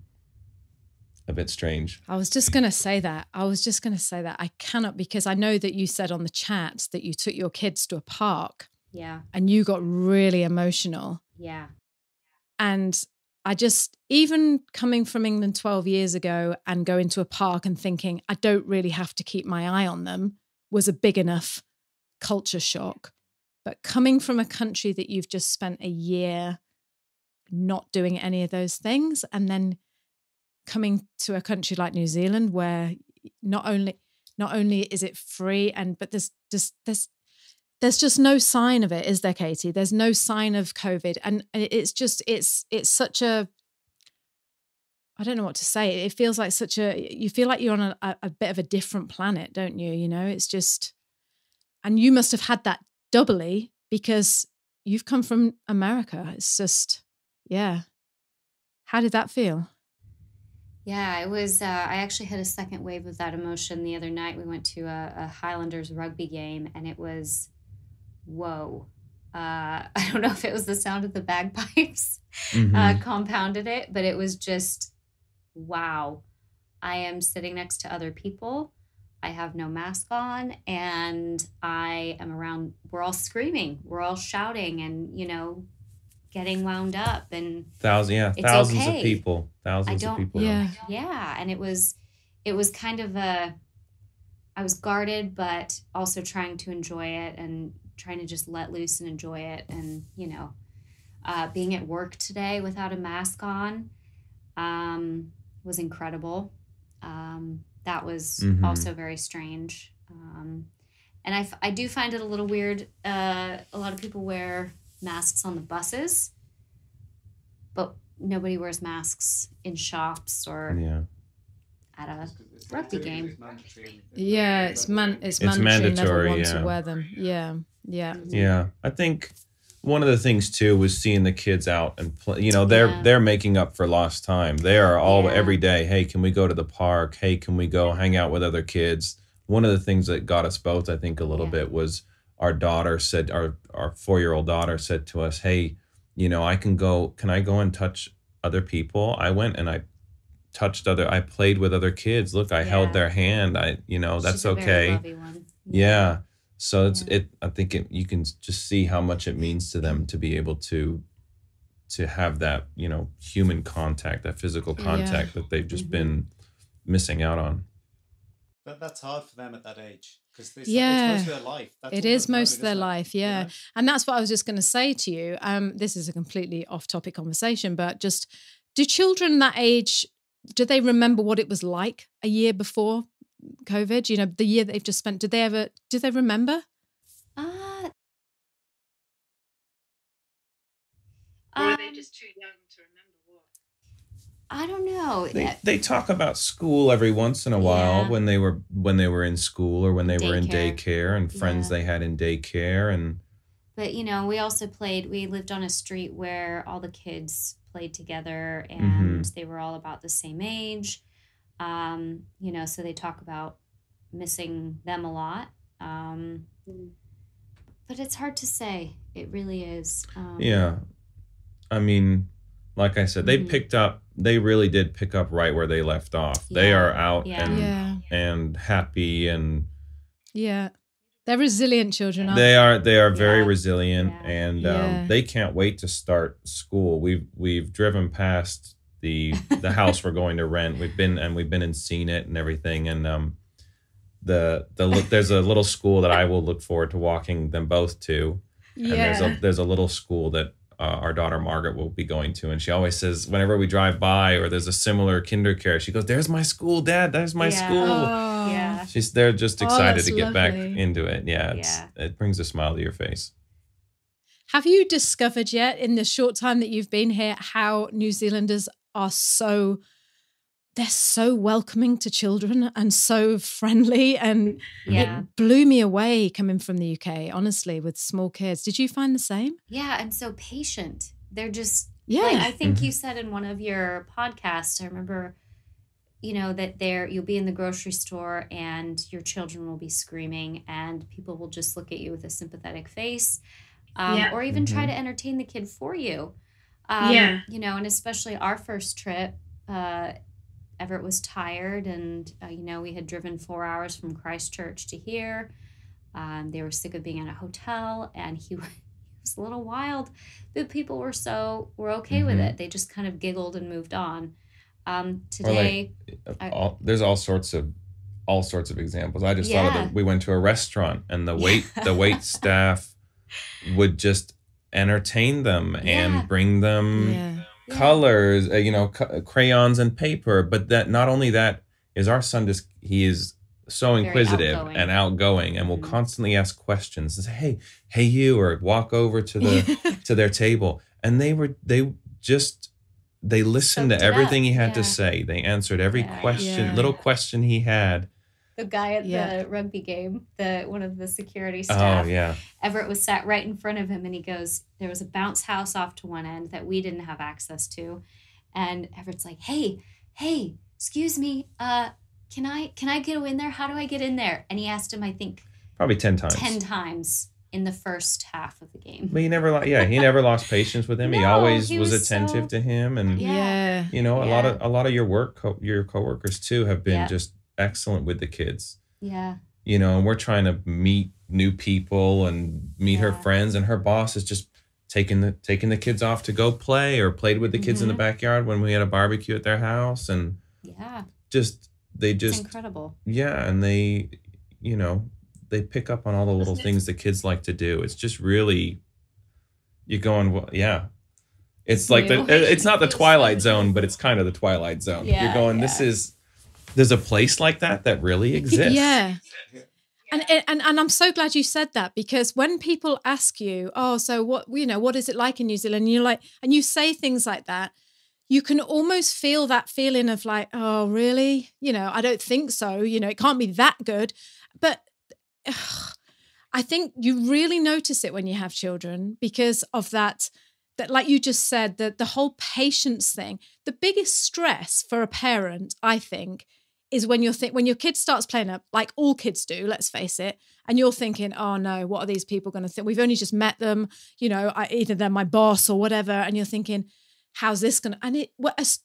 [SPEAKER 5] A bit strange.
[SPEAKER 1] I was just going to say that. I cannot, because I know that you said on the chat that you took your kids to a park
[SPEAKER 3] Yeah.
[SPEAKER 1] and you got really emotional.
[SPEAKER 3] Yeah.
[SPEAKER 1] And I just, even coming from England 12 years ago and going to a park and thinking, I don't really have to keep my eye on them, was a big enough culture shock. But coming from a country that you've just spent a year not doing any of those things, and then coming to a country like New Zealand, where not only is it free, but there's just no sign of it, is there, Katie? There's no sign of COVID, and it's such a, I don't know what to say. It feels like you feel like you're on a bit of a different planet, don't you? It's just, and you must have had that doubly because you've come from America. It's just, yeah. How did that feel?
[SPEAKER 3] Yeah, it was. I actually had a second wave of that emotion the other night. We went to a Highlanders rugby game, and it was, whoa. I don't know if it was the sound of the bagpipes
[SPEAKER 5] Mhm.
[SPEAKER 3] compounded it, but it was just, wow. I am sitting next to other people. I have no mask on, and I am around. We're all screaming. We're all shouting, and getting wound up, and
[SPEAKER 5] Thousands
[SPEAKER 3] okay.
[SPEAKER 5] of people. Thousands of people.
[SPEAKER 3] yeah, and it was kind of I was guarded, but also trying to enjoy it and trying to just let loose and enjoy it. And being at work today without a mask on was incredible. That was
[SPEAKER 5] Mhm.
[SPEAKER 3] also very strange. And I do find it a little weird. A lot of people wear masks on the buses, but nobody wears masks in shops or at a rugby game.
[SPEAKER 1] Yeah, it's mandatory.
[SPEAKER 5] mandatory,
[SPEAKER 1] Never want
[SPEAKER 5] yeah.
[SPEAKER 1] to wear them. Yeah.
[SPEAKER 5] Yeah, I think one of the things too was seeing the kids out and play. They're making up for lost time. They are all every day. Hey, can we go to the park? Hey, can we go hang out with other kids? One of the things that got us both, I think, a little bit was our daughter said, our 4-year-old daughter said to us, "Hey, can I go and touch other people?" I went and I played with other kids. Look, I held their hand. That's
[SPEAKER 3] She's a
[SPEAKER 5] okay.
[SPEAKER 3] very lovely one.
[SPEAKER 5] Yeah. So I think you can just see how much it means to them to be able to have that, human contact, that physical contact that they've just been missing out on.
[SPEAKER 6] That's hard for them at that age. Because it's
[SPEAKER 1] Yeah.
[SPEAKER 6] most of their life. That's
[SPEAKER 1] It
[SPEAKER 6] all
[SPEAKER 1] is
[SPEAKER 6] they've known,
[SPEAKER 1] most of their
[SPEAKER 6] isn't it?
[SPEAKER 1] life, yeah.
[SPEAKER 6] You know?
[SPEAKER 1] And that's what I was just going to say to you. This is a completely off-topic conversation, but just, do children that age, do they remember what it was like a year before COVID? You know, the year they've just spent, do they remember?
[SPEAKER 3] Or
[SPEAKER 4] are they just too young to remember what?
[SPEAKER 3] I don't know.
[SPEAKER 5] They talk about school every once in a while
[SPEAKER 3] Yeah.
[SPEAKER 5] when they were in school or when they were in
[SPEAKER 3] Daycare.
[SPEAKER 5] daycare and friends
[SPEAKER 3] Yeah.
[SPEAKER 5] they had in daycare. And
[SPEAKER 3] But, you know, we also we lived on a street where all the kids played together and
[SPEAKER 5] Mm-hmm.
[SPEAKER 3] they were all about the same age. You know, so they talk about missing them a lot. But it's hard to say. It really is.
[SPEAKER 5] Yeah. I mean, like I said, they really did pick up right where they left off. They
[SPEAKER 3] Yeah.
[SPEAKER 5] are out
[SPEAKER 3] Yeah.
[SPEAKER 5] and happy, and
[SPEAKER 1] Yeah. They're resilient children, aren't
[SPEAKER 5] they are very
[SPEAKER 3] Yeah.
[SPEAKER 5] resilient,
[SPEAKER 3] Yeah.
[SPEAKER 5] and
[SPEAKER 1] Yeah.
[SPEAKER 5] they can't wait to start school. We've driven past the house we're going to rent. We've been and seen it and everything, and there's a little school that I will look forward to walking them both to.
[SPEAKER 1] Yeah.
[SPEAKER 5] And there's a little school that our daughter Margaret will be going to, and she always says whenever we drive by or there's a similar kindercare, she goes, "There's my school, Dad. There's my
[SPEAKER 3] Yeah.
[SPEAKER 5] school."
[SPEAKER 1] Oh.
[SPEAKER 3] Yeah.
[SPEAKER 5] They're just excited
[SPEAKER 1] that's
[SPEAKER 5] to get back
[SPEAKER 1] lovely.
[SPEAKER 5] into it. Yeah, it brings a smile to your face.
[SPEAKER 1] Have you discovered yet in the short time that you've been here how New Zealanders are they're so welcoming to children and so friendly, and
[SPEAKER 3] Yeah.
[SPEAKER 1] it blew me away coming from the UK, honestly, with small kids. Did you find the same?
[SPEAKER 3] Yeah. And so patient. They're just,
[SPEAKER 1] Yeah.
[SPEAKER 3] like, I think you said in one of your podcasts, I remember, you know, that you'll be in the grocery store and your children will be screaming and people will just look at you with a sympathetic face, or even try to entertain the kid for you. You know, and especially our first trip, Everett was tired and, you know, we had driven 4 hours from Christchurch to here. They were sick of being in a hotel and he was a little wild, but people were okay with it. They just kind of giggled and moved on. Today,
[SPEAKER 5] There's all sorts of examples. I just thought of we went to a restaurant and the wait staff would just entertain them and bring them colors, crayons and paper. But that not only that is our son he is so
[SPEAKER 3] Very
[SPEAKER 5] inquisitive
[SPEAKER 3] outgoing.
[SPEAKER 5] and outgoing and will constantly ask questions and say, hey you, or walk over to the to their table. And they listened
[SPEAKER 3] Soaked
[SPEAKER 5] to
[SPEAKER 3] it
[SPEAKER 5] everything
[SPEAKER 3] up.
[SPEAKER 5] he had to say. They answered every little question he had.
[SPEAKER 3] The guy at the rugby game, one of the security staff,
[SPEAKER 5] Oh, yeah.
[SPEAKER 3] Everett was sat right in front of him, and he goes, there was a bounce house off to one end that we didn't have access to. And Everett's like, hey, excuse me, can I go in there? How do I get in there? And he asked him, I think,
[SPEAKER 5] probably 10 times.
[SPEAKER 3] 10 times in the first half of the game.
[SPEAKER 5] But he never lost patience with him. He
[SPEAKER 3] No,
[SPEAKER 5] always
[SPEAKER 3] he
[SPEAKER 5] was
[SPEAKER 3] was
[SPEAKER 5] attentive to him. And,
[SPEAKER 3] Yeah.
[SPEAKER 5] you know, a lot of your your coworkers too have been
[SPEAKER 3] Yeah.
[SPEAKER 5] just excellent with the kids.
[SPEAKER 3] Yeah.
[SPEAKER 5] You know, and we're trying to meet new people and meet her friends, and her boss is just taking the kids off to go play, or played with the kids in the backyard when we had a barbecue at their house, and
[SPEAKER 3] It's incredible.
[SPEAKER 5] Yeah, and they, you know, they pick up on all the little things the kids like to do. It's just really, you're going, well, yeah. It's like it's not the Twilight Zone, but it's kind of the Twilight Zone.
[SPEAKER 3] Yeah,
[SPEAKER 5] you're going, there's a place like that really exists.
[SPEAKER 1] Yeah. And I'm so glad you said that, because when people ask you, oh, so what is it like in New Zealand? And you're like, and you say things like that, you can almost feel that feeling of like, oh, really? You know, I don't think so. You know, it can't be that good. But I think you really notice it when you have children, because of that like you just said, the whole patience thing. The biggest stress for a parent, I think, is when your kid starts playing up, like all kids do, let's face it, and you're thinking, oh no, what are these people going to think? We've only just met them, you know, either they're my boss or whatever, and you're thinking, how's this going to, and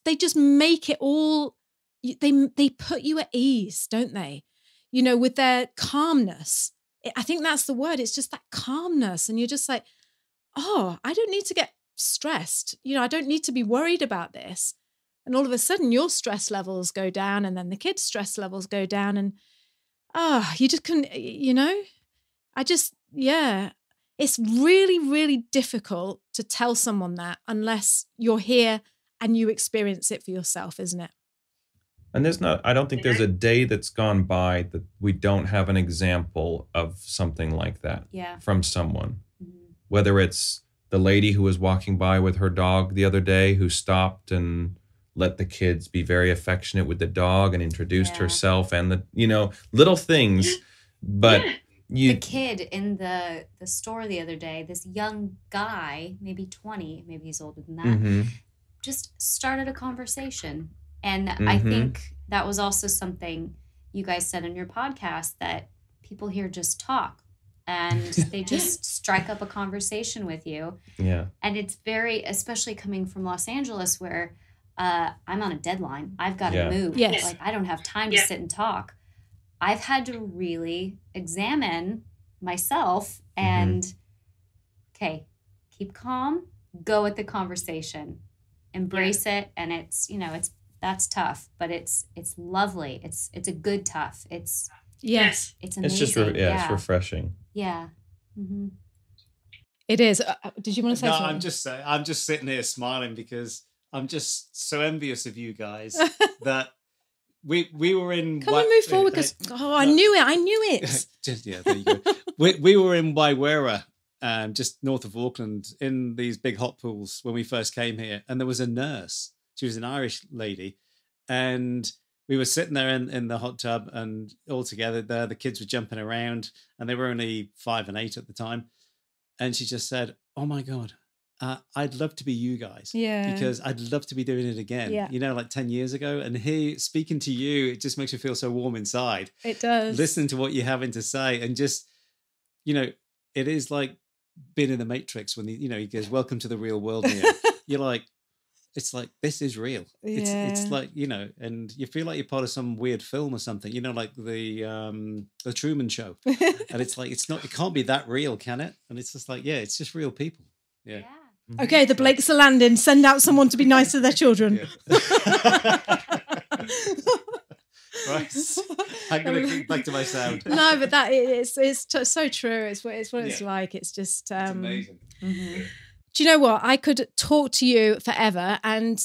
[SPEAKER 1] they just make it all, they put you at ease, don't they? You know, with their calmness. I think that's the word. It's just that calmness, and you're just like, oh, I don't need to get stressed. You know, I don't need to be worried about this. And all of a sudden your stress levels go down, and then the kids' stress levels go down. And you just couldn't, yeah. It's really, really difficult to tell someone that unless you're here and you experience it for yourself, isn't it?
[SPEAKER 5] And I don't think there's a day that's gone by that we don't have an example of something like that from someone. Mm-hmm. Whether it's the lady who was walking by with her dog the other day who stopped and let the kids be very affectionate with the dog and introduced herself and little things. But
[SPEAKER 3] the kid in the store the other day, this young guy, maybe 20, maybe he's older than that, mm-hmm. just started a conversation. And mm-hmm. I think that was also something you guys said in your podcast, that people here just talk and they just strike up a conversation with you.
[SPEAKER 5] Yeah.
[SPEAKER 3] And it's very, especially coming from Los Angeles, where I'm on a deadline. I've got to move.
[SPEAKER 1] Yes.
[SPEAKER 3] Like, I don't have time to sit and talk. I've had to really examine myself and, okay, keep calm, go with the conversation, embrace it. And that's tough, but it's lovely. It's a good tough. It's amazing.
[SPEAKER 5] It's just, it's refreshing.
[SPEAKER 3] Yeah. Mm-hmm.
[SPEAKER 1] It is. Did you want to say something?
[SPEAKER 6] No, I'm just sitting here smiling because I'm just so envious of you guys that we were in.
[SPEAKER 1] Can we move forward? Because I knew it.
[SPEAKER 6] Yeah, there you go. we were in Waiwera, just north of Auckland, in these big hot pools when we first came here, and there was a nurse. She was an Irish lady, and we were sitting there in the hot tub, and all together there, the kids were jumping around, and they were only 5 and 8 at the time. And she just said, "Oh my God, I'd love to be you guys, because I'd love to be doing it again." Like 10 years ago. And here, speaking to you, it just makes you feel so warm inside.
[SPEAKER 1] It does.
[SPEAKER 6] Listening to what you're having to say, and just, it is like being in the Matrix when he goes, "Welcome to the real world." Here, you're like. It's like, this is real. It's like, and you feel like you're part of some weird film or something, like the Truman Show. And it's like, it can't be that real, can it? And it's just like, it's just real people. Yeah.
[SPEAKER 3] Mm-hmm.
[SPEAKER 1] Okay, the Blakes are landing. Send out someone to be nice to their children.
[SPEAKER 6] Right. I'm going to keep back to my sound.
[SPEAKER 1] No, but it's so true. It's what it's like. It's just...
[SPEAKER 6] it's amazing.
[SPEAKER 1] Mm-hmm. Do you know what? I could talk to you forever, and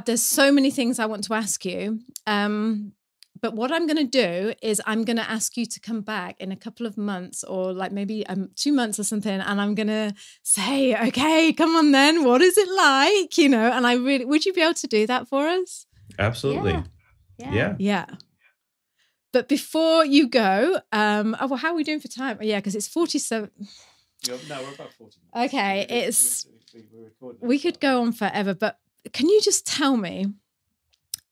[SPEAKER 1] there's so many things I want to ask you. But what I'm going to do is I'm going to ask you to come back in a couple of months, or like maybe 2 months or something, and I'm going to say, okay, come on then, what is it like? And I really, would you be able to do that for us?
[SPEAKER 5] Absolutely.
[SPEAKER 1] Yeah. But before you go, how are we doing for time? Yeah, because it's 47.
[SPEAKER 6] No, we're about 40 minutes.
[SPEAKER 1] Okay, we could go on forever, but can you just tell me,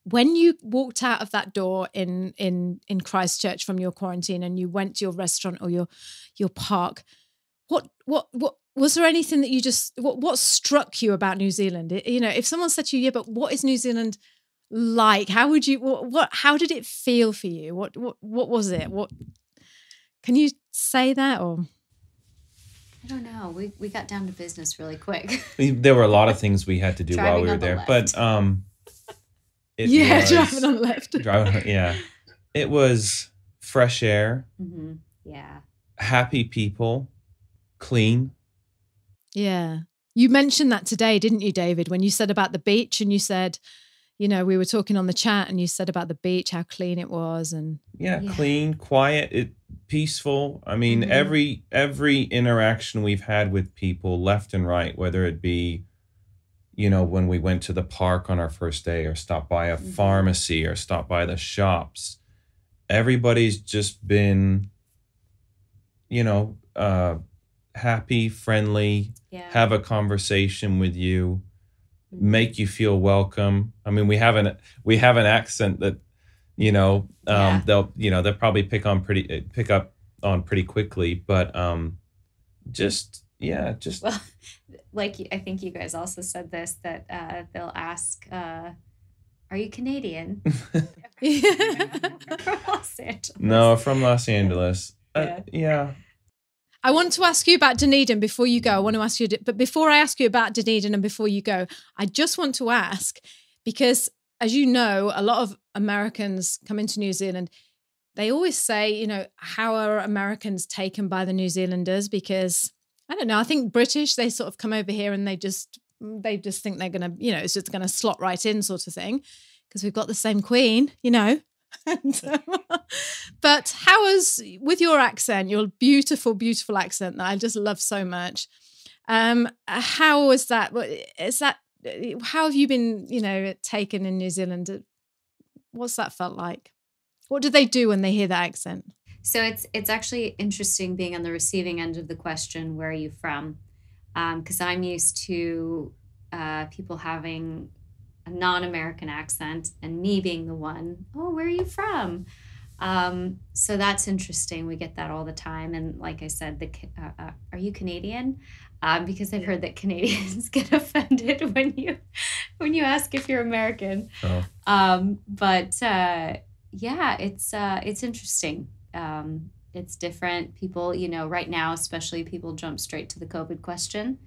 [SPEAKER 1] when you walked out of that door in Christchurch from your quarantine and you went to your restaurant or your park, what was there anything that you what struck you about New Zealand? If someone said to you, but what is New Zealand like? How would you how did it feel for you? What was it? Can you say that? Or
[SPEAKER 3] I don't know. We got down to business really quick.
[SPEAKER 5] There were a lot of things we had to do while we were there, but
[SPEAKER 1] driving on left.
[SPEAKER 5] It was fresh air.
[SPEAKER 3] Mm-hmm. Yeah.
[SPEAKER 5] Happy people, clean.
[SPEAKER 1] Yeah. You mentioned that today, didn't you, David, when you said about the beach, and you said, we were talking on the chat, and you said about the beach, how clean it was, and
[SPEAKER 5] clean, quiet, peaceful. I mean, mm-hmm. every interaction we've had with people left and right, whether it be, when we went to the park on our first day, or stopped by a pharmacy, or stopped by the shops, everybody's just been, happy, friendly, have a conversation with you, make you feel welcome. I mean, we have an accent that, they'll probably pick up on pretty quickly, but well,
[SPEAKER 3] like, I think you guys also said this, that they'll ask, are you Canadian? From Los Angeles.
[SPEAKER 5] No, from Los Angeles.
[SPEAKER 1] I want to ask you about Dunedin before you go. But before I ask you about Dunedin and before you go, I just want to ask, because as you know, a lot of Americans come into New Zealand. they always say, you know, how are Americans taken by the New Zealanders? Because I don't know, I think British, they sort of come over here and they just think they're going to, you know, it's just going to slot right in sort of thing, because we've got the same queen, you know. But how was, with your accent, your beautiful, beautiful accent that I just love so much, how was that? How have you been, you know, taken in New Zealand? What's that felt like? What do they do when they hear that accent?
[SPEAKER 3] So it's actually interesting being on the receiving end of the question, where are you from? Because I'm used to people having a non-American accent and me being the one, oh, where are you from? So that's interesting. We get that all the time. And like I said, are you Canadian? Because I've heard that Canadians get offended when you ask if you're American.
[SPEAKER 5] Oh.
[SPEAKER 3] Yeah, it's interesting. It's different. People, you know, right now, especially, people jump straight to the COVID question.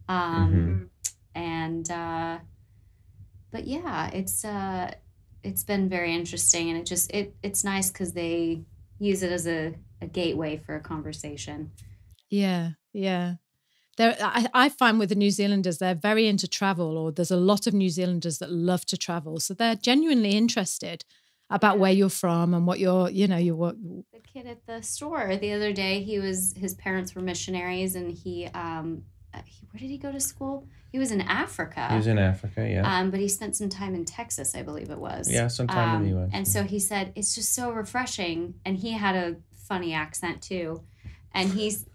[SPEAKER 3] But yeah, it's been very interesting, and it's nice because they use it as a gateway for a conversation.
[SPEAKER 1] Yeah. I find with the New Zealanders, they're very into travel, or there's a lot of New Zealanders that love to travel. So they're genuinely interested about where you're from and what you're, you know,
[SPEAKER 3] The kid at the store the other day, his parents were missionaries, and where did he go to school? He was in Africa.
[SPEAKER 5] He was in Africa, yeah.
[SPEAKER 3] But he spent some time in Texas, I believe it was.
[SPEAKER 5] Yeah, some time in the U.S.
[SPEAKER 3] And so he said, it's just so refreshing. And he had a funny accent too. And he's,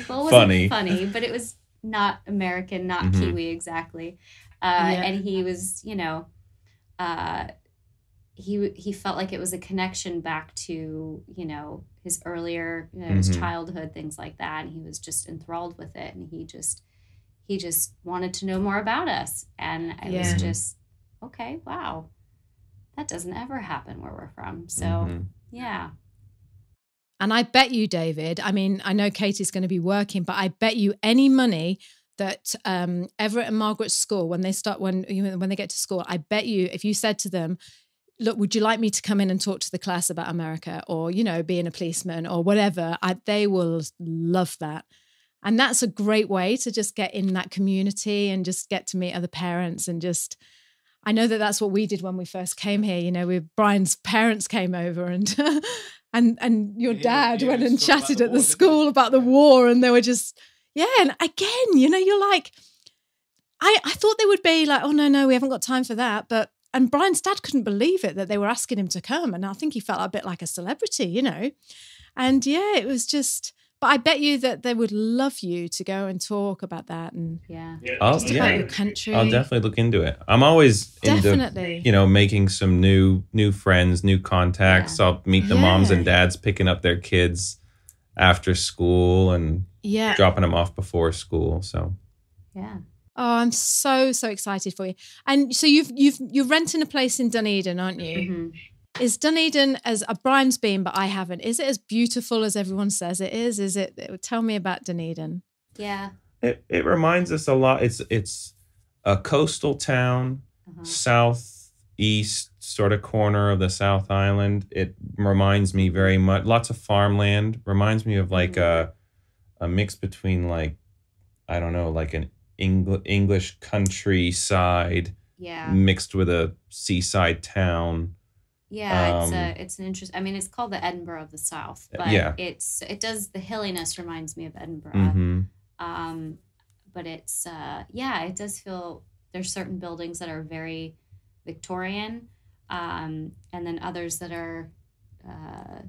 [SPEAKER 3] well, it wasn't funny, but it was not American, not Kiwi exactly. And he was, you know, he felt like it was a connection back to, you know, his earlier, you know, his childhood, things like that. And he was just enthralled with it. And he just wanted to know more about us. And I was just, okay, wow, that doesn't ever happen where we're from. So, yeah.
[SPEAKER 1] And I bet you, David, I mean, I know Katie's going to be working, but I bet you any money that Everett and Margaret's school, when they get to school, I bet you, if you said to them, look, would you like me to come in and talk to the class about America, or, you know, being a policeman or whatever, they will love that. And that's a great way to just get in that community and just get to meet other parents. And just, I know that that's what we did when we first came here. You know, Brian's parents came over, and and your dad went and chatted at the school about the war, and they were just, and again, you know, you're like, I thought they would be like, oh, no, we haven't got time for that. And Brian's dad couldn't believe it, that they were asking him to come. And I think he felt a bit like a celebrity, you know. And it was just, but I bet you that they would love you to go and talk about that, and about your country.
[SPEAKER 5] I'll definitely look into it. I'm always into, you know, making some new friends, new contacts. I'll meet the moms and dads picking up their kids after school and dropping them off before school. So
[SPEAKER 1] oh, I'm so excited for you. And so you're renting a place in Dunedin, aren't you? Is Dunedin, as Brian's been, but I haven't, is it as beautiful as everyone says it is? Is it? Tell me about Dunedin.
[SPEAKER 3] Yeah.
[SPEAKER 5] It reminds us a lot. It's a coastal town, southeast sort of corner of the South Island. It reminds me very much, lots of farmland. Reminds me of like a mix between, like, I don't know, like an English countryside mixed with a seaside town.
[SPEAKER 3] Yeah, it's an interest. I mean, it's called the Edinburgh of the South, but it does, the hilliness reminds me of Edinburgh. But it's it does feel, there's certain buildings that are very Victorian, and then others that are
[SPEAKER 5] I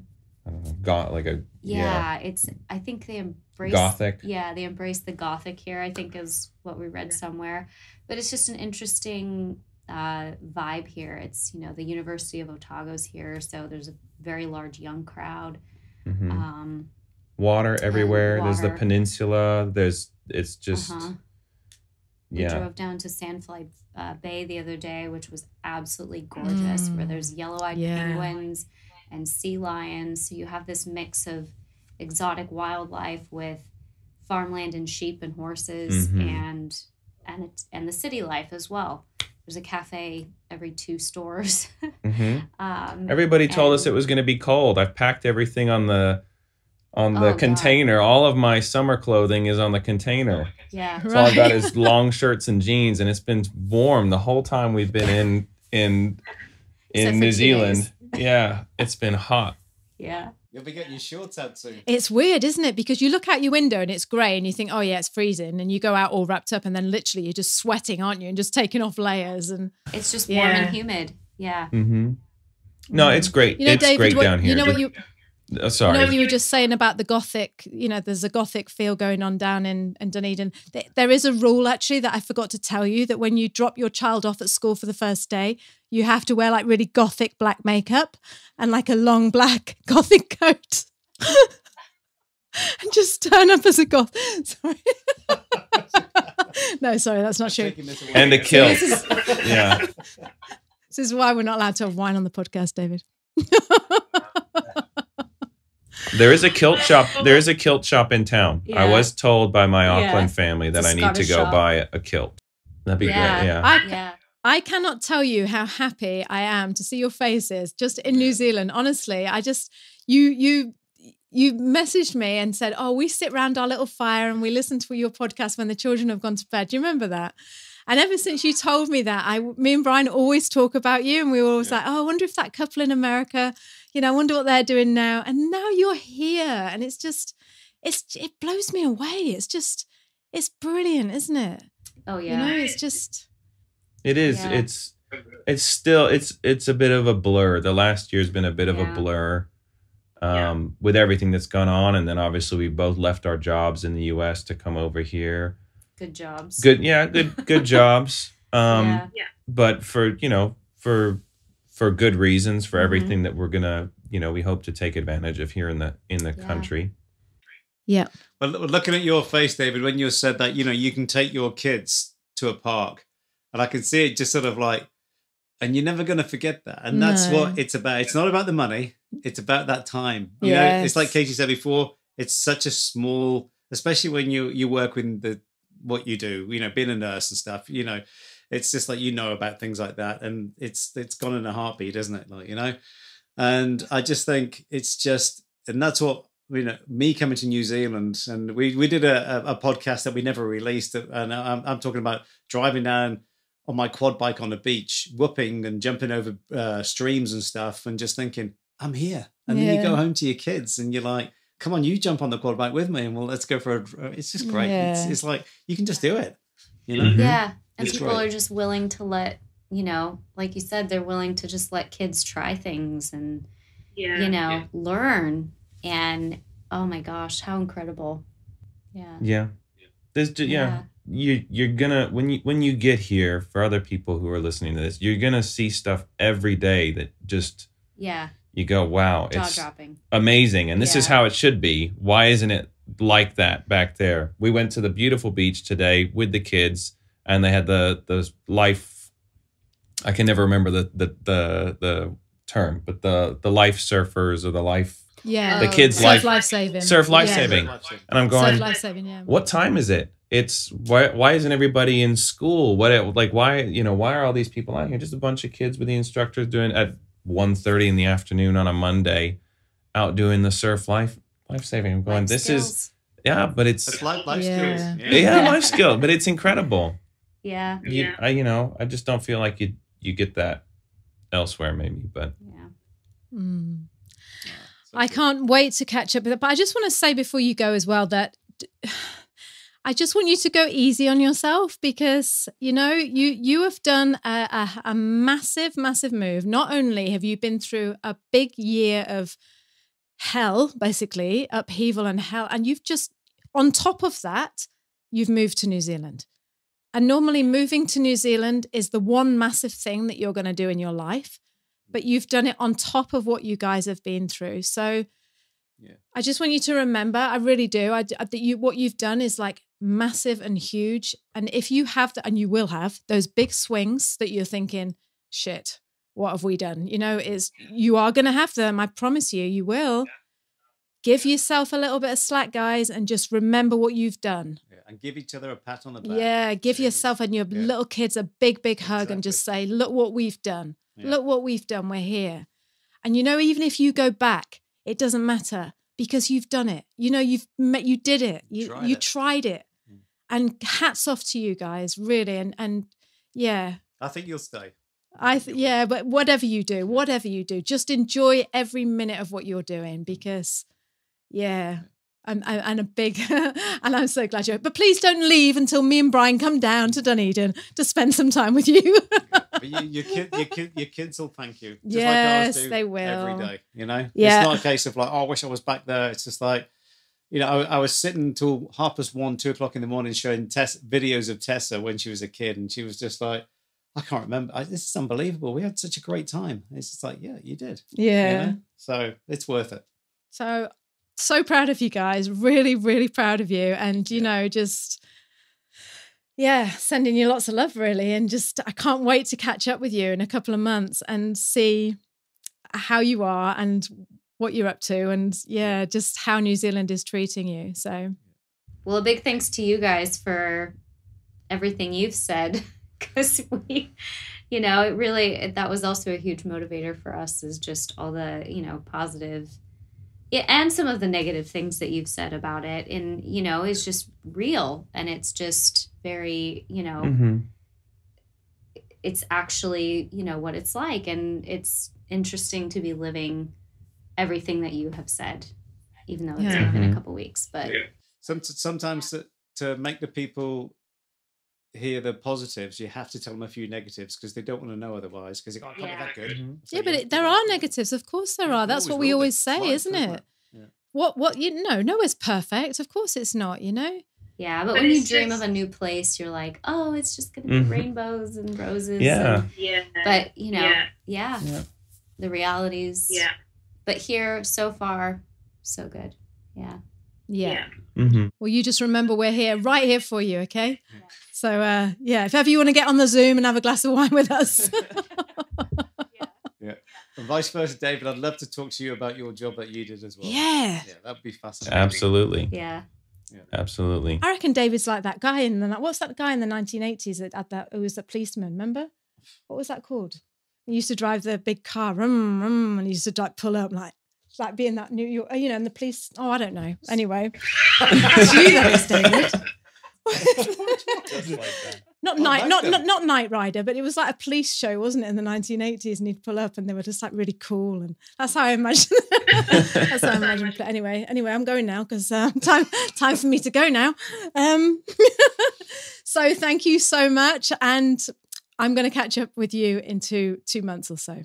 [SPEAKER 5] don't know,
[SPEAKER 3] it's, I think they embrace
[SPEAKER 5] Gothic.
[SPEAKER 3] Yeah, they embrace the Gothic here, I think is what we read somewhere. But it's just an interesting vibe here. It's, you know, the University of Otago's here, so there's a very large young crowd.
[SPEAKER 5] Water everywhere. There's the peninsula. It's just
[SPEAKER 3] we drove down to Sandfly Bay the other day, which was absolutely gorgeous, where there's yellow-eyed penguins and sea lions. So you have this mix of exotic wildlife with farmland and sheep and horses, and the city life as well. there's a cafe every 2 stores.
[SPEAKER 5] Everybody told us
[SPEAKER 3] and-
[SPEAKER 5] it was going to be cold. I've packed everything on the
[SPEAKER 3] God.
[SPEAKER 5] container. All of my summer clothing is on the container.
[SPEAKER 3] Yeah.
[SPEAKER 5] So all I've got is long shirts and jeans, and it's been warm the whole time we've been in
[SPEAKER 3] Except for
[SPEAKER 5] New
[SPEAKER 3] 2
[SPEAKER 5] Zealand.
[SPEAKER 3] days.
[SPEAKER 5] Yeah, it's been hot.
[SPEAKER 3] Yeah.
[SPEAKER 6] You'll be getting your shorts out soon.
[SPEAKER 1] It's weird, isn't it? Because you look out your window and it's grey and you think, oh yeah, it's freezing. And you go out all wrapped up and then literally you're just sweating, aren't you? And just taking off layers. And
[SPEAKER 3] It's just warm and humid. Yeah.
[SPEAKER 5] No, it's great.
[SPEAKER 1] you know,
[SPEAKER 5] It's
[SPEAKER 1] David,
[SPEAKER 5] great down here.
[SPEAKER 1] you know what you
[SPEAKER 5] Sorry.
[SPEAKER 1] You know what you were just saying about the Gothic, you know, there's a Gothic feel going on down in Dunedin. There is a rule, actually, that I forgot to tell you, that when you drop your child off at school for the first day, you have to wear like really Gothic black makeup and like a long black Gothic coat. And just turn up as a goth. Sorry. No, sorry, that's not true.
[SPEAKER 5] And a kilt. Yeah.
[SPEAKER 1] This is why we're not allowed to have wine on the podcast, David.
[SPEAKER 5] There is a kilt shop. There is a kilt shop in town.
[SPEAKER 3] Yeah.
[SPEAKER 5] I was told by my
[SPEAKER 3] Yeah.
[SPEAKER 5] Auckland family that
[SPEAKER 3] It's a
[SPEAKER 5] I need to
[SPEAKER 3] Scottish
[SPEAKER 5] go
[SPEAKER 3] shop.
[SPEAKER 5] buy a kilt. That'd be great. Yeah.
[SPEAKER 3] Yeah.
[SPEAKER 1] I cannot tell you how happy I am to see your faces just in New Zealand. Honestly, I just you messaged me and said, "Oh, we sit around our little fire and we listen to your podcast when the children have gone to bed." Do you remember that? And ever since you told me that, me and Brian always talk about you, and we were always like, "Oh, I wonder if that couple in America, you know, I wonder what they're doing now." And now you're here, and it blows me away. It's brilliant, isn't it?
[SPEAKER 3] Oh yeah.
[SPEAKER 1] You know, it's just.
[SPEAKER 5] It is.
[SPEAKER 3] Yeah.
[SPEAKER 5] It's still it's a bit of a blur. The last year's been a bit of a
[SPEAKER 3] Yeah.
[SPEAKER 5] blur with everything that's gone on, and then obviously we both left our jobs in the US to come over here.
[SPEAKER 3] Good jobs.
[SPEAKER 5] Good jobs.
[SPEAKER 3] Yeah.
[SPEAKER 5] But for good reasons, for everything that we're gonna, we hope to take advantage of here in the country.
[SPEAKER 1] Yeah.
[SPEAKER 6] Well, looking at your face, David, when you said that, you can take your kids to a park, and I can see it just sort of like, and you're never going to forget that. And that's
[SPEAKER 1] No.
[SPEAKER 6] what it's about. It's not about the money. It's about that time. You know,
[SPEAKER 1] Yes.
[SPEAKER 6] it's like Katie said before, it's such a small, especially when you work with what you do, being a nurse and stuff, it's just like, about things like that. And it's gone in a heartbeat, isn't it? Like, and I just think it's just, and that's what, me coming to New Zealand, and we did a podcast that we never released. And I'm talking about driving down on my quad bike on the beach, whooping and jumping over streams and stuff, and just thinking, I'm here. And then you go home to your kids and you're like, come on, you jump on the quad bike with me and let's go for it's just great.
[SPEAKER 1] Yeah.
[SPEAKER 6] It's like, you can just do it,
[SPEAKER 3] Yeah. And
[SPEAKER 6] It's
[SPEAKER 3] people
[SPEAKER 6] great.
[SPEAKER 3] are just willing to let, like you said, they're willing to just let kids try things and, learn. And oh my gosh, how incredible. Yeah.
[SPEAKER 5] Yeah. You're gonna, when you get here, for other people who are listening to this, you're gonna see stuff every day that just you go, wow, it's
[SPEAKER 3] Jaw-dropping.
[SPEAKER 5] amazing, and this is
[SPEAKER 3] Yeah.
[SPEAKER 5] how it should be. Why isn't it like that back there? We went to the beautiful beach today with the kids, and they had the life, I can never remember the term, but the life surfers, or the life,
[SPEAKER 1] Yeah.
[SPEAKER 5] the kids
[SPEAKER 1] Surf
[SPEAKER 5] life
[SPEAKER 1] life-saving.
[SPEAKER 5] surf
[SPEAKER 1] Yeah.
[SPEAKER 5] life-saving. And I'm going,
[SPEAKER 1] Surf life-saving, yeah.
[SPEAKER 5] what time is it? It's why isn't everybody in school? Why are all these people out here? Just a bunch of kids with the instructors doing at 1:30 in the afternoon on a Monday, out doing the surf life-saving. I'm going,
[SPEAKER 3] Life
[SPEAKER 5] this
[SPEAKER 3] skills.
[SPEAKER 5] is, but it's
[SPEAKER 6] It's life
[SPEAKER 1] Yeah.
[SPEAKER 6] skills.
[SPEAKER 5] life skill, but it's incredible.
[SPEAKER 3] Yeah.
[SPEAKER 5] I just don't feel like you get that elsewhere, maybe, but
[SPEAKER 3] Yeah.
[SPEAKER 1] Mm. I can't wait to catch up with it. But I just want to say before you go as well that I just want you to go easy on yourself, because, you have done a massive, massive move. Not only have you been through a big year of hell, basically, upheaval and hell, and you've just, on top of that, you've moved to New Zealand. And normally moving to New Zealand is the one massive thing that you're going to do in your life. But you've done it on top of what you guys have been through. So I just want you to remember, I really do, what you've done is like massive and huge. And if you have and you will have those big swings that you're thinking, shit, what have we done? You are going to have them. I promise you will. Give yourself a little bit of slack, guys, and just remember what you've done.
[SPEAKER 6] and give each other a pat on the back.
[SPEAKER 1] Yeah, give yourself and your
[SPEAKER 6] Yeah.
[SPEAKER 1] little kids a big, big hug and
[SPEAKER 6] Exactly.
[SPEAKER 1] just say, look what we've done.
[SPEAKER 6] Yeah.
[SPEAKER 1] Look what we've done. We're here. And you know, even if you go back, it doesn't matter because you've done it. You know, you did it. You tried it. And hats off to you guys, really. And yeah.
[SPEAKER 6] I think you'll stay.
[SPEAKER 1] Yeah, but whatever you do, just enjoy every minute of what you're doing because, yeah, and a big, and I'm so glad you're. But please don't leave until me and Brian come down to Dunedin to spend some time with you.
[SPEAKER 6] But your kids will thank you. Just
[SPEAKER 1] Yes,
[SPEAKER 6] like ours do
[SPEAKER 1] they will.
[SPEAKER 6] every day. You know,
[SPEAKER 1] Yeah.
[SPEAKER 6] It's not a case of like, oh, I wish I was back there. It's just like, you know, I was sitting till 1:30, 2 o'clock in the morning showing videos of Tessa when she was a kid, and she was just like, I can't remember. This is unbelievable. We had such a great time. It's just like, yeah, you did.
[SPEAKER 1] Yeah.
[SPEAKER 6] You know? So it's worth it.
[SPEAKER 1] So proud of you guys. Really, really proud of you. And, you know, just, yeah, sending you lots of love, really. And just, I can't wait to catch up with you in a couple of months and see how you are and what you're up to. And, yeah, just how New Zealand is treating you. So,
[SPEAKER 3] Well, a big thanks to you guys for everything you've said. Because we, you know, it really, that was also a huge motivator for us is just all the, you know, positive, yeah, and some of the negative things that you've said about it. And, you know, it's just real. And it's just very, you know, it's actually, you know, what it's like. And it's interesting to be living everything that you have said, even though it's only been a couple weeks. But
[SPEAKER 6] sometimes to make the people hear the positives, you have to tell them a few negatives because they don't want to know otherwise because it can't be that good. So
[SPEAKER 1] yeah, but there are negatives. Of course there are. That's what we always say, isn't it?
[SPEAKER 6] Yeah.
[SPEAKER 1] What, you know, nowhere's perfect. Of course it's not, you know?
[SPEAKER 3] Yeah, but when you dream of a new place, you're like, oh, it's just going to be rainbows and roses.
[SPEAKER 5] Yeah.
[SPEAKER 3] And, but, you know, the realities.
[SPEAKER 4] Yeah.
[SPEAKER 3] But here, so far, so good. Yeah.
[SPEAKER 1] Yeah.
[SPEAKER 5] Mm-hmm.
[SPEAKER 1] Well, you just remember we're here, right here for you, okay? So, yeah, if ever you want to get on the Zoom and have a glass of wine with us.
[SPEAKER 6] Yeah. And vice versa, David, I'd love to talk to you about your job that you did as well.
[SPEAKER 1] Yeah.
[SPEAKER 6] Yeah, that'd be fascinating.
[SPEAKER 5] Absolutely.
[SPEAKER 3] Yeah.
[SPEAKER 5] Absolutely.
[SPEAKER 1] I reckon David's like that guy in the, what's that guy in the 1980s that had that, who was the policeman, remember? What was that called? He used to drive the big car, and he used to like pull up like being that New York, you know, and the police, I don't know. Anyway. That's you, that is, David.
[SPEAKER 6] Just like that.
[SPEAKER 1] Not Knight Rider, but it was like a police show, wasn't it, in the 1980s? And he'd pull up, and they were just like really cool, and that's how I imagine. That's how I imagine. But anyway, I'm going now because time for me to go now. So thank you so much, and I'm going to catch up with you in two months or so.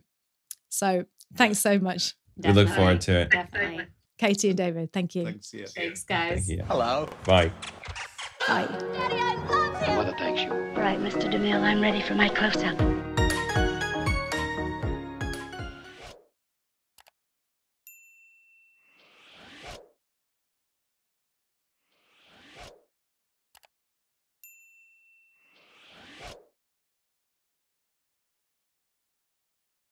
[SPEAKER 1] So thanks so much.
[SPEAKER 3] Definitely.
[SPEAKER 5] We look forward to it.
[SPEAKER 3] Definitely.
[SPEAKER 1] Katie and David, thank you.
[SPEAKER 6] Thanks, yeah.
[SPEAKER 3] Thanks, guys.
[SPEAKER 5] Thank you.
[SPEAKER 2] Hello.
[SPEAKER 5] Bye.
[SPEAKER 1] Bye.
[SPEAKER 2] Daddy, I love him.
[SPEAKER 7] Mother thanks you.
[SPEAKER 8] Right, Mr. DeMille, I'm ready for my close-up.